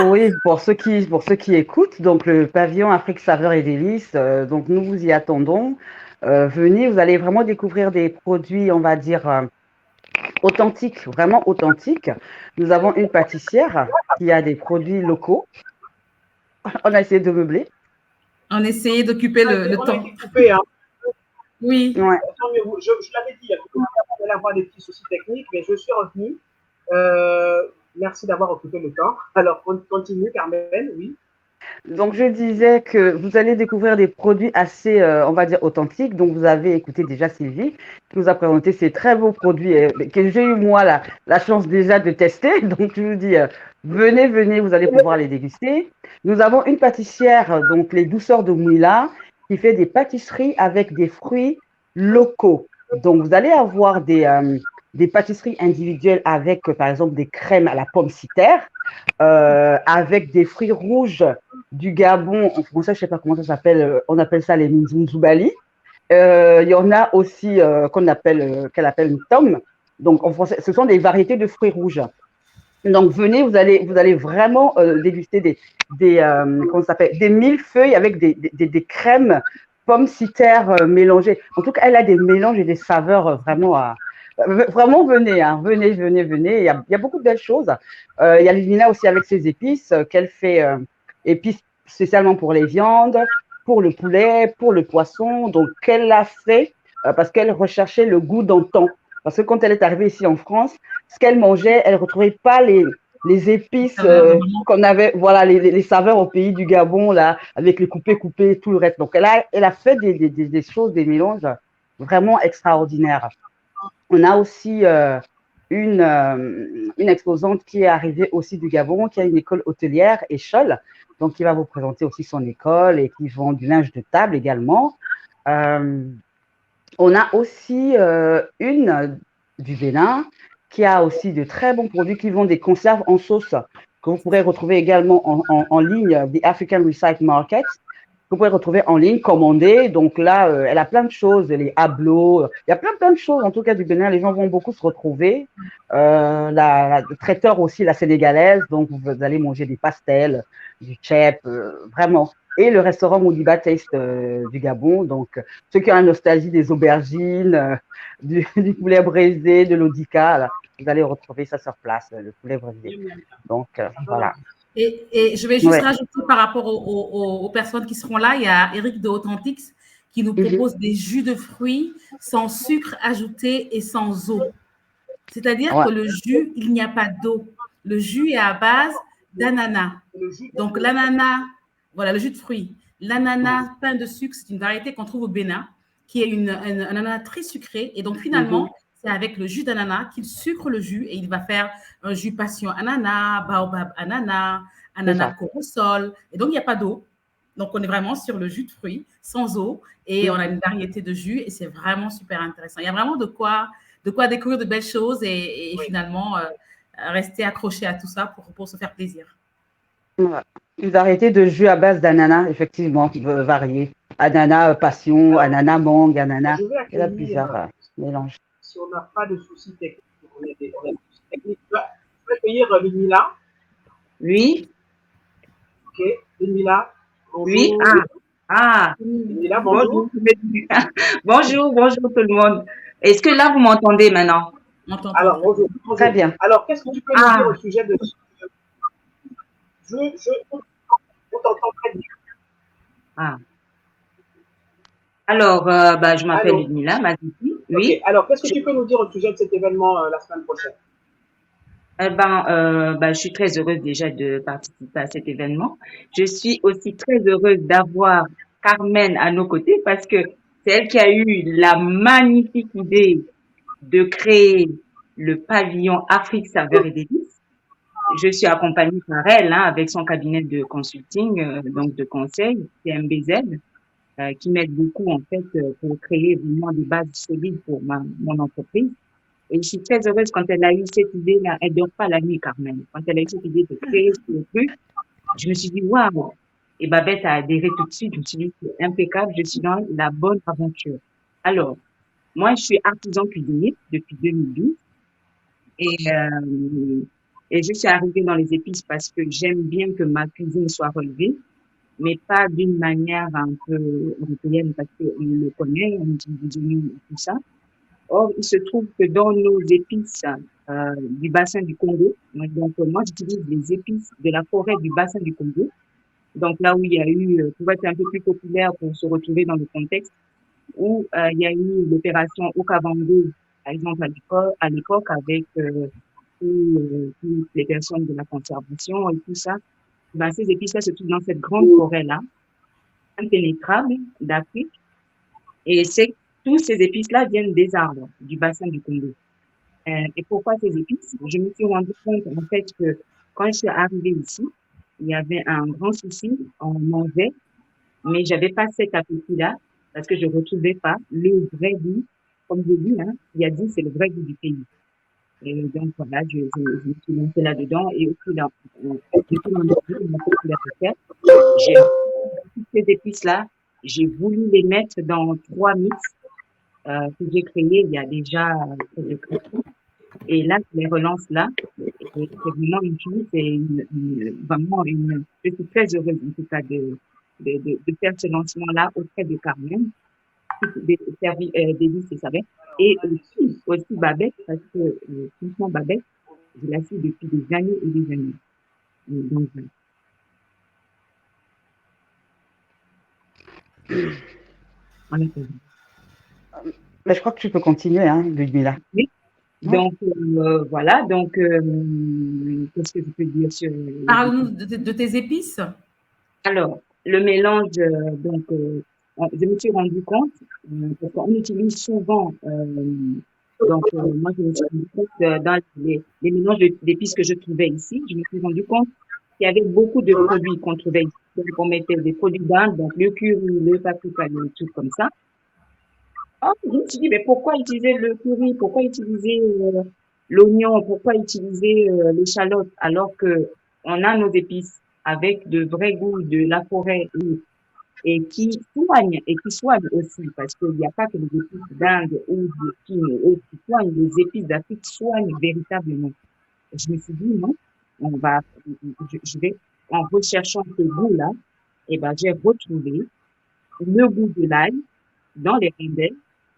Oui, pour ceux qui écoutent, donc le pavillon Afrique Saveur et Délices, donc nous vous y attendons. Venez, vous allez vraiment découvrir des produits, on va dire, authentiques, vraiment authentiques. Nous avons une pâtissière qui a des produits locaux. On a essayé de meubler. On essayait d'occuper le On a temps. été coupé, hein. Oui. Ouais. Je l'avais dit, il allait avoir des petits soucis techniques, mais je suis revenu. Merci d'avoir occupé le temps. Alors, continue, Carmen, oui. Donc, je disais que vous allez découvrir des produits assez, on va dire, authentiques. Donc, vous avez écouté déjà Sylvie qui nous a présenté ces très beaux produits que j'ai eu, moi, la chance déjà de tester. Donc, je vous dis, venez, vous allez pouvoir les déguster. Nous avons une pâtissière, donc les Douceurs de Mouila, qui fait des pâtisseries avec des fruits locaux. Donc, vous allez avoir des pâtisseries individuelles avec, par exemple, des crèmes à la pomme citère, avec des fruits rouges du Gabon. En français, je ne sais pas comment ça s'appelle. On appelle ça les Nzunzubali. Il y en a aussi qu'elle appelle une tom. Donc, en français, ce sont des variétés de fruits rouges. Donc, venez, vous allez vraiment déguster comment ça s'appelle, des millefeuilles avec des crèmes pommes citères mélangées. En tout cas, elle a des mélanges et des saveurs vraiment, venez, hein, venez. Il y a beaucoup de belles choses. Il y a Lina aussi avec ses épices qu'elle fait, épices spécialement pour les viandes, pour le poulet, pour le poisson. Donc, qu'elle l'a fait parce qu'elle recherchait le goût d'antan. Parce que quand elle est arrivée ici en France, ce qu'elle mangeait, elle ne retrouvait pas les épices qu'on avait, voilà, les saveurs au pays du Gabon, là, avec les coupés, tout le reste. Donc, elle a fait des choses, des mélanges vraiment extraordinaires. On a aussi une exposante qui est arrivée aussi du Gabon, qui a une école hôtelière, Échole, donc qui va vous présenter aussi son école et qui vend du linge de table également. On a aussi une du Bénin qui a aussi de très bons produits qui vendent des conserves en sauce que vous pourrez retrouver également en ligne, The African Recycle Market, que vous pouvez retrouver en ligne, commander. Donc là, elle a plein de choses, les hablos, il y a plein de choses en tout cas du Bénin. Les gens vont beaucoup se retrouver. Le traiteur aussi, la sénégalaise, donc vous allez manger des pastels, du tchèp, vraiment. Et le restaurant Moudiba Taste du Gabon, donc ceux qui ont la nostalgie des aubergines, du poulet braisé, de l'Odica, là, vous allez retrouver ça sur place, le poulet braisé. Donc, voilà. Et je vais juste rajouter par rapport aux personnes qui seront là, il y a Eric de Authentix qui nous propose des jus de fruits sans sucre ajouté et sans eau. C'est-à-dire que le jus, il n'y a pas d'eau. Le jus est à base d'ananas. Donc, l'ananas, voilà, le jus de fruits. L'ananas pain de sucre, c'est une variété qu'on trouve au Bénin, qui est un ananas très sucré. Et donc, finalement, c'est avec le jus d'ananas qu'il sucre le jus et il va faire un jus passion ananas, baobab ananas, ananas corosol. Et donc, il n'y a pas d'eau. Donc, on est vraiment sur le jus de fruits, sans eau. Et on a une variété de jus et c'est vraiment super intéressant. Il y a vraiment de quoi découvrir de belles choses et finalement rester accroché à tout ça pour se faire plaisir. Une variété de jus à base d'ananas, effectivement, variée. Ananas passion, ananas mangue, ananas. Il y a plusieurs mélanges. Si on n'a pas de soucis techniques, on a des soucis techniques. Je vais accueillir Ludmila. Oui. Ok, Ludmila. Oui. Ludmila, bonjour. Bonjour tout le monde. Est-ce que là, vous m'entendez maintenant? Alors, bonjour. Très bien. Alors, qu'est-ce que tu peux nous dire au sujet de... On t'entend très bien. Alors, je m'appelle Ludmila Maziti. Oui. Okay. Alors, qu'est-ce que tu peux nous dire au sujet de cet événement la semaine prochaine? Je suis très heureuse déjà de participer à cet événement. Je suis aussi très heureuse d'avoir Carmen à nos côtés parce que c'est elle qui a eu la magnifique idée de créer le pavillon Afrique Saveur et Délices. Je suis accompagnée par elle, avec son cabinet de consulting, donc de conseil, CMBZ, qui m'aide beaucoup en fait pour créer vraiment des bases solides pour mon entreprise. Et je suis très heureuse quand elle a eu cette idée-là. Elle dort pas la nuit, Carmen. Quand elle a eu cette idée de créer ce truc, je me suis dit, waouh! Et Babette a adhéré tout de suite. Je me suis dit, c'est impeccable. Je suis dans la bonne aventure. Alors, moi, je suis artisan cuisinier depuis 2012 et, euh, et je suis arrivée dans les épices parce que j'aime bien que ma cuisine soit relevée, mais pas d'une manière un peu européenne parce qu'on le connaît, on utilise des oignons et tout ça. Or, il se trouve que dans nos épices du bassin du Congo, donc moi j'utilise les épices de la forêt du bassin du Congo, donc là où il y a eu, tu vois, c'est un peu plus populaire pour se retrouver dans le contexte où il y a eu l'opération Okavango, par exemple à l'époque avec toutes les personnes de la conservation et tout ça. Ben, ces épices-là se trouvent dans cette grande forêt-là, impénétrable d'Afrique, et c'est tous ces épices-là viennent des arbres du bassin du Congo. Et pourquoi ces épices? Je me suis rendu compte en fait que quand je suis arrivée ici, il y avait un grand souci, on mangeait, mais j'avais pas cet appétit-là parce que je retrouvais pas le vrai goût. Comme je dis, hein, il y a dit, c'est le vrai goût du pays. Et donc voilà, je me suis lancée là-dedans et au fil en aiguille, on a fait la recherche. J'ai toutes ces épices-là, j'ai voulu les mettre dans 3 mix que j'ai créés il y a déjà près de 4 ans. Et là, je les relance là. Et c'est vraiment une chose, vraiment je suis très heureuse en tout cas de faire ce lancement-là auprès de Carmen, des services, des c'est ça. Et aussi Babette, parce que franchement, Babette, je la suis depuis des années et des années. Et donc, voilà. On a fait. Mais je crois que tu peux continuer, hein, Ludmila. Oui. Ouais. Donc, voilà. Donc, qu'est-ce que je peux dire sur... Parle-nous de tes épices. Alors, le mélange, donc, je me suis rendu compte, parce qu'on utilise souvent, donc, moi, je me suis rendu compte dans les mélanges d'épices que je trouvais ici, je me suis rendu compte qu'il y avait beaucoup de produits qu'on trouvait ici. Donc, on mettait des produits d'Inde, donc le curry, le paprika, les trucs comme ça. Ah, je me suis dit, mais pourquoi utiliser le curry? Pourquoi utiliser l'oignon? Pourquoi utiliser l'échalote alors que on a nos épices avec de vrais goûts de la forêt et qui soignent aussi parce qu'il n'y a pas que les épices d'Inde ou de Chine et autres qui soignent, les épices d'Afrique soignent véritablement. Et je me suis dit, non, je vais, en recherchant ce goût-là, et ben, j'ai retrouvé le goût de l'ail dans les rondelles.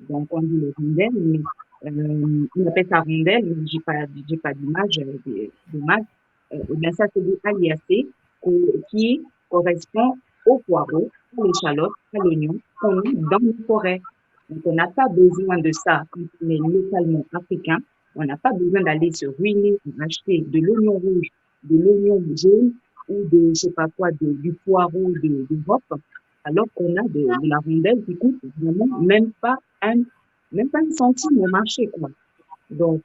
Donc, on dit les rondelles, mais on appelle ça rondelle, mais j'ai pas d'image, d'image. Bien, ça, c'est du aliacé qui correspond au poireau, à l'échalote, à l'oignon qu'on a dans les forêts. Donc, on n'a pas besoin de ça quand on est localement africain. On n'a pas besoin d'aller se ruiner pour acheter de l'oignon rouge, de l'oignon jaune ou de, je sais pas quoi, du poireau d'Europe, alors qu'on a de la rondelle qui coûte vraiment même pas un centime au marché, quoi. Donc,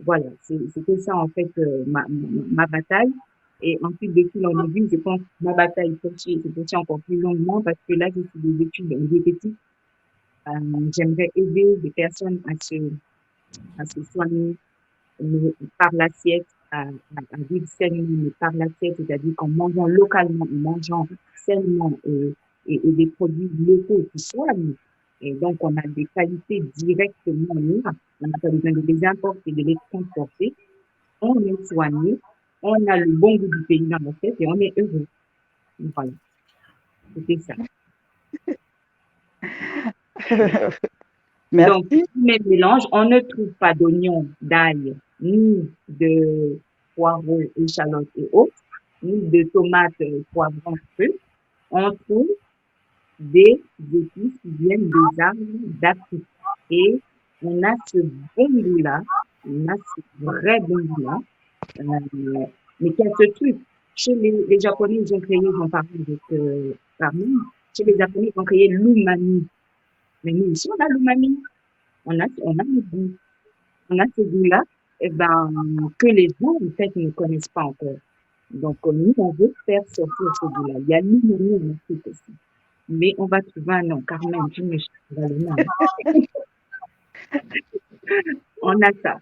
voilà, c'était ça, en fait, ma bataille. Et ensuite, de fil en aiguille, je pense que ma bataille se poursuit encore plus longuement parce que là, je suis des études en diététique. J'aimerais aider des personnes à se soigner par l'assiette, à vivre sainement, mais par l'assiette, c'est-à-dire qu'en mangeant localement, en mangeant sainement et des produits locaux qui soignent. Et donc, on a des qualités directement là. On n'a pas besoin de les importer, de les transporter. On est soigné, on a le bon goût du pays dans l'assiette et on est heureux. Voilà. C'était ça. Merci. Donc, mes mélanges, on ne trouve pas d'oignons, d'ail, ni de poireaux, échalotes et autres, ni de tomates, poivrons, fruits. On trouve des épices qui viennent des arbres d'Afrique. Et on a ce bon goût-là, on a ce vrai bon goût-là, mais qu'il y a ce truc. Chez les Japonais, ils ont créé, j'en parlais avec Carmen, chez les Japonais, ils ont créé l'umami. Mais nous aussi, on a l'umami. On a le goût. On a ce goût-là, eh ben, que les gens, en fait, ne connaissent pas encore. Donc, nous, on veut faire sortir ce goût-là. Il y a l'umami en Afrique aussi. Mais on va trouver un nom. Carmen, tu me chercheras le nom. On a ça.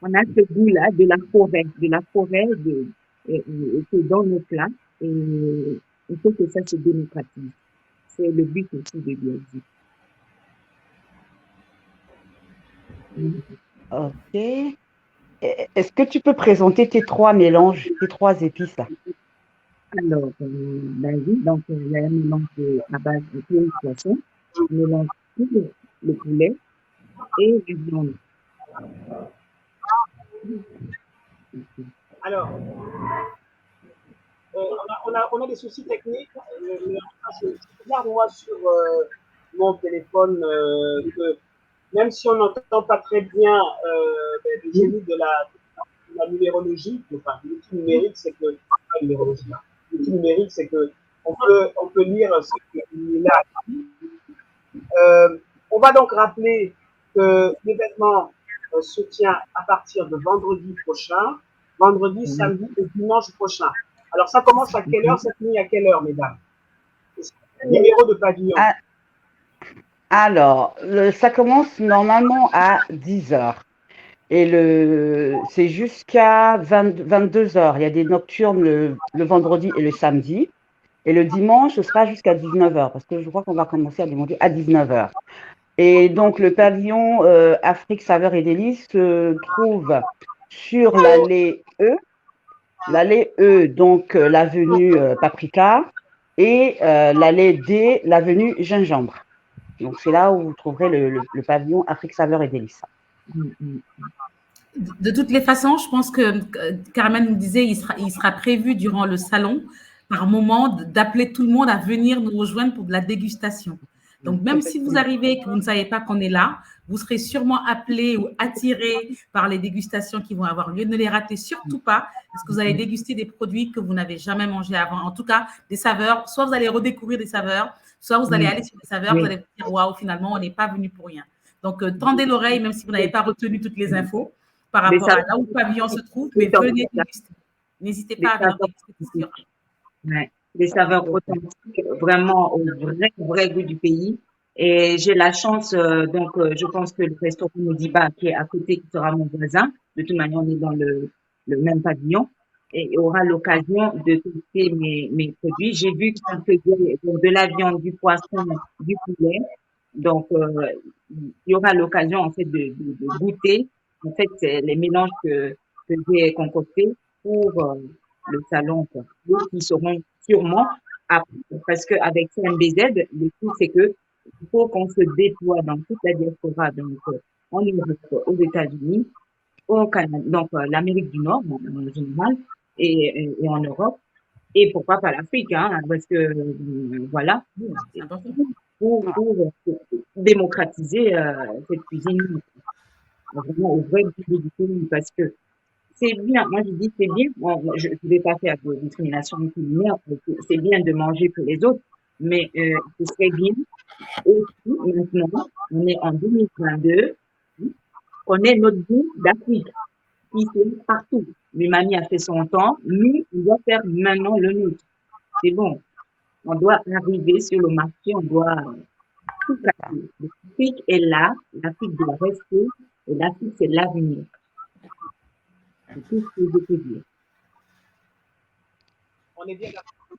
On a ce goût-là de la forêt, qui est dans nos plats. Et il faut que ça se démocratise. C'est le but aussi de Bielsi. Ok. Est-ce que tu peux présenter tes 3 mélanges, tes 3 épices? Alors, ben oui, donc il y a un mélange à base de poulet et poisson. Je mélange tout le poulet et la viande. Alors, on a des soucis techniques, mais je regarde moi sur mon téléphone que même si on n'entend pas très bien le génie de la numérologie, enfin, l'outil numérique, c'est que, pas numérologie, hein, l'outil numérique, c'est que on peut lire ce qu'il y a. On va donc rappeler que l'événement se tient à partir de vendredi prochain, vendredi, samedi et dimanche prochain. Alors, ça commence à quelle heure? Ça finit à quelle heure, mesdames? C'est le numéro de pavillon. Alors, ça commence normalement à 10 heures. Et c'est jusqu'à 22 heures. Il y a des nocturnes le vendredi et le samedi. Et le dimanche, ce sera jusqu'à 19 heures, parce que je crois qu'on va commencer à démonter à 19 heures. Et donc, le pavillon Afrique Saveurs et Délices se trouve sur l'allée E. L'allée E, donc l'avenue Paprika, et l'allée D, l'avenue Gingembre. Donc, c'est là où vous trouverez le pavillon Afrique Saveurs et Délices. De toutes les façons, je pense que Carmen nous disait il sera prévu durant le salon, par moment, d'appeler tout le monde à venir nous rejoindre pour de la dégustation. Donc, même si vous arrivez et que vous ne savez pas qu'on est là, vous serez sûrement appelé ou attiré par les dégustations qui vont avoir lieu. Ne les ratez surtout pas, parce que vous allez déguster des produits que vous n'avez jamais mangés avant. En tout cas, des saveurs. Soit vous allez redécouvrir des saveurs, soit vous allez aller sur des saveurs, vous allez vous dire waouh, finalement, on n'est pas venu pour rien. Donc, tendez l'oreille, même si vous n'avez pas retenu toutes les infos par rapport à là où le pavillon se trouve, mais venez déguster. N'hésitez pas à venir déguster. Ouais. Des saveurs authentiques, vraiment au vrai goût du pays. Et j'ai la chance, je pense que le restaurant Modiba, qui est à côté, qui sera mon voisin, de toute manière, on est dans le même pavillon, et aura l'occasion de tester mes produits. J'ai vu qu'il faisait de la viande, du poisson, du poulet. Donc, il y aura l'occasion, en fait, de goûter, en fait, c'est les mélanges que j'ai concoctés pour le salon, quoi. D'autres qui seront sûrement après, parce qu'avec CMBZ, le truc, c'est que il faut qu'on se déploie dans toute la diaspora, donc en Europe, aux États-Unis, au Canada, donc l'Amérique du Nord en général, et en Europe, et pourquoi pas l'Afrique, hein, parce que voilà, C'est important. pour démocratiser cette cuisine vraiment au vrai goût du pays, parce que c'est bien, moi je dis c'est bien, bon, je ne vais pas faire de discrimination culinaire, c'est bien de manger pour les autres, mais ce serait bien aussi maintenant, on est en 2022, qu'on ait notre goût d'Afrique, qui se fait partout. L'Umami a fait son temps, nous, on doit faire maintenant le nôtre. C'est bon, on doit arriver sur le marché, on doit tout casser. L'Afrique est là, l'Afrique doit rester, et l'Afrique c'est l'avenir. C'est tout ce que je peux dire. On est bien d'accord.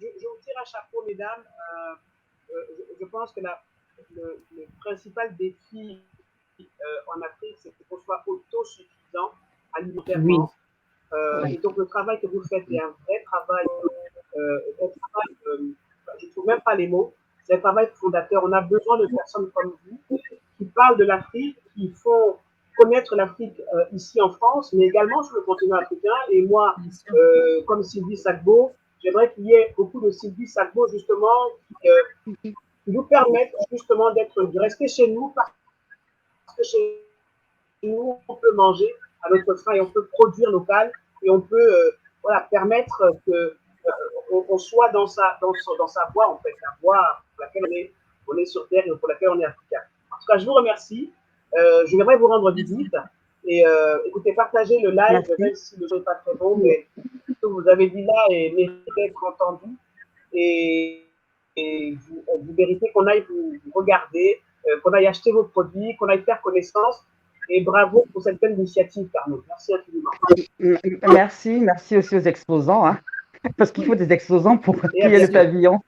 Je vous tire un chapeau, mesdames. Je pense que le principal défi en Afrique, c'est qu'on soit autosuffisant alimentairement. Et donc, le travail que vous faites est un vrai travail. Je ne trouve même pas les mots. C'est un travail fondateur. On a besoin de personnes comme vous qui parlent de l'Afrique, qui font connaître l'Afrique ici en France, mais également sur le continent africain. Et moi, comme Sylvie Sagbo, j'aimerais qu'il y ait beaucoup de Sylvie Sagbo, justement, qui nous permettent justement de rester chez nous, parce que chez nous, on peut manger à notre faim et on peut produire local et on peut permettre qu'on soit dans sa voie, en fait, la voie pour laquelle on est sur Terre et pour laquelle on est africain. En tout cas, je vous remercie. Je voudrais vous rendre visite. Et écoutez, partagez le live, même si le jeu n'est pas très bon, mais tout ce que vous avez dit là mérite d'être entendu. Et vous méritez qu'on aille vous regarder, qu'on aille acheter vos produits, qu'on aille faire connaissance. Et bravo pour cette belle initiative, Carmen. Merci infiniment. Merci aussi aux exposants, hein, parce qu'il faut des exposants pour Et qu'il y ait le bientôt. pavillon.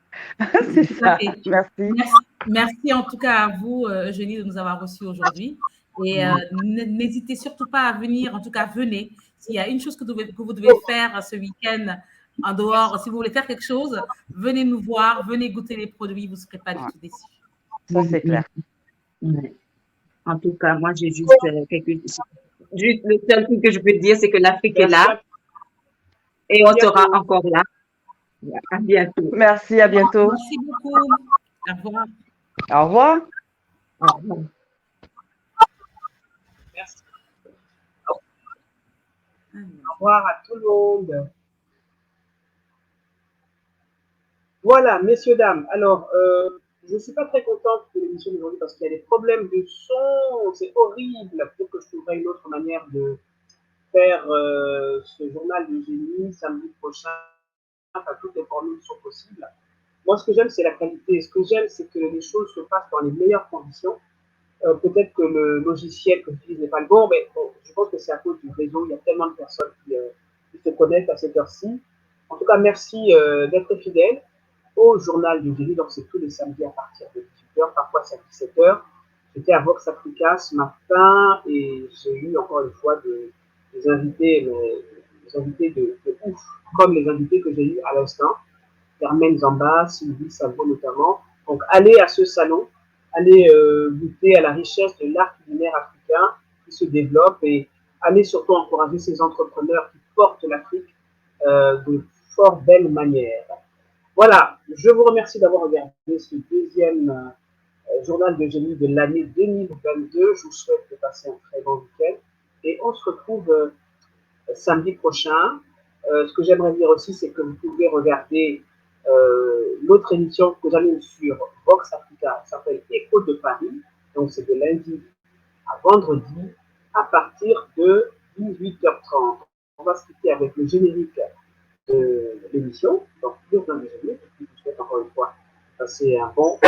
C'est Tout à ça. fait. Merci. Merci en tout cas à vous, Eugénie, de nous avoir reçus aujourd'hui. Et n'hésitez surtout pas à venir, en tout cas, venez. S'il y a une chose que vous devez faire ce week-end en dehors, si vous voulez faire quelque chose, venez nous voir, venez goûter les produits, vous ne serez pas du tout déçus. Ça, c'est clair. Ouais. En tout cas, moi, j'ai juste le seul truc que je peux dire, c'est que l'Afrique est là et on sera encore là. À bientôt. Merci, à bientôt. Merci beaucoup. Au revoir. Au revoir. Au revoir. Merci. Au revoir à tout le monde. Voilà, messieurs, dames. Alors, je ne suis pas très contente de l'émission d'aujourd'hui parce qu'il y a des problèmes de son. C'est horrible. Peut-être que je trouverai une autre manière de faire ce journal de génie samedi prochain. Enfin, toutes les formules sont possibles. Moi, ce que j'aime, c'est la qualité. Ce que j'aime, c'est que les choses se passent dans les meilleures conditions. Peut-être que le logiciel que j'utilise n'est pas le bon, mais bon, je pense que c'est à cause du réseau. Il y a tellement de personnes qui se connectent à cette heure-ci. En tout cas, merci d'être fidèles au journal de Génie. Donc, c'est tous les samedis à partir de 18h, parfois c'est à 17h. J'étais à Vox Africa ce matin et j'ai eu encore une fois des invités, des invités de ouf, comme les invités que j'ai eus à l'instant. Carmen Zamba, Sylvie Salvo notamment. Donc, allez à ce salon, allez goûter à la richesse de l'art culinaire africain qui se développe et allez surtout encourager ces entrepreneurs qui portent l'Afrique de fort belle manière. Voilà, je vous remercie d'avoir regardé ce deuxième journal de génie de l'année 2022. Je vous souhaite de passer un très bon week-end et on se retrouve samedi prochain. Ce que j'aimerais dire aussi, c'est que vous pouvez regarder l'autre émission que j'anime sur Vox Africa, qui s'appelle Écho de Paris. Donc, c'est de lundi à vendredi à partir de 18h30. On va se quitter avec le générique de l'émission. Donc, plus d'un générique. Je vous souhaite encore une fois passer un bon.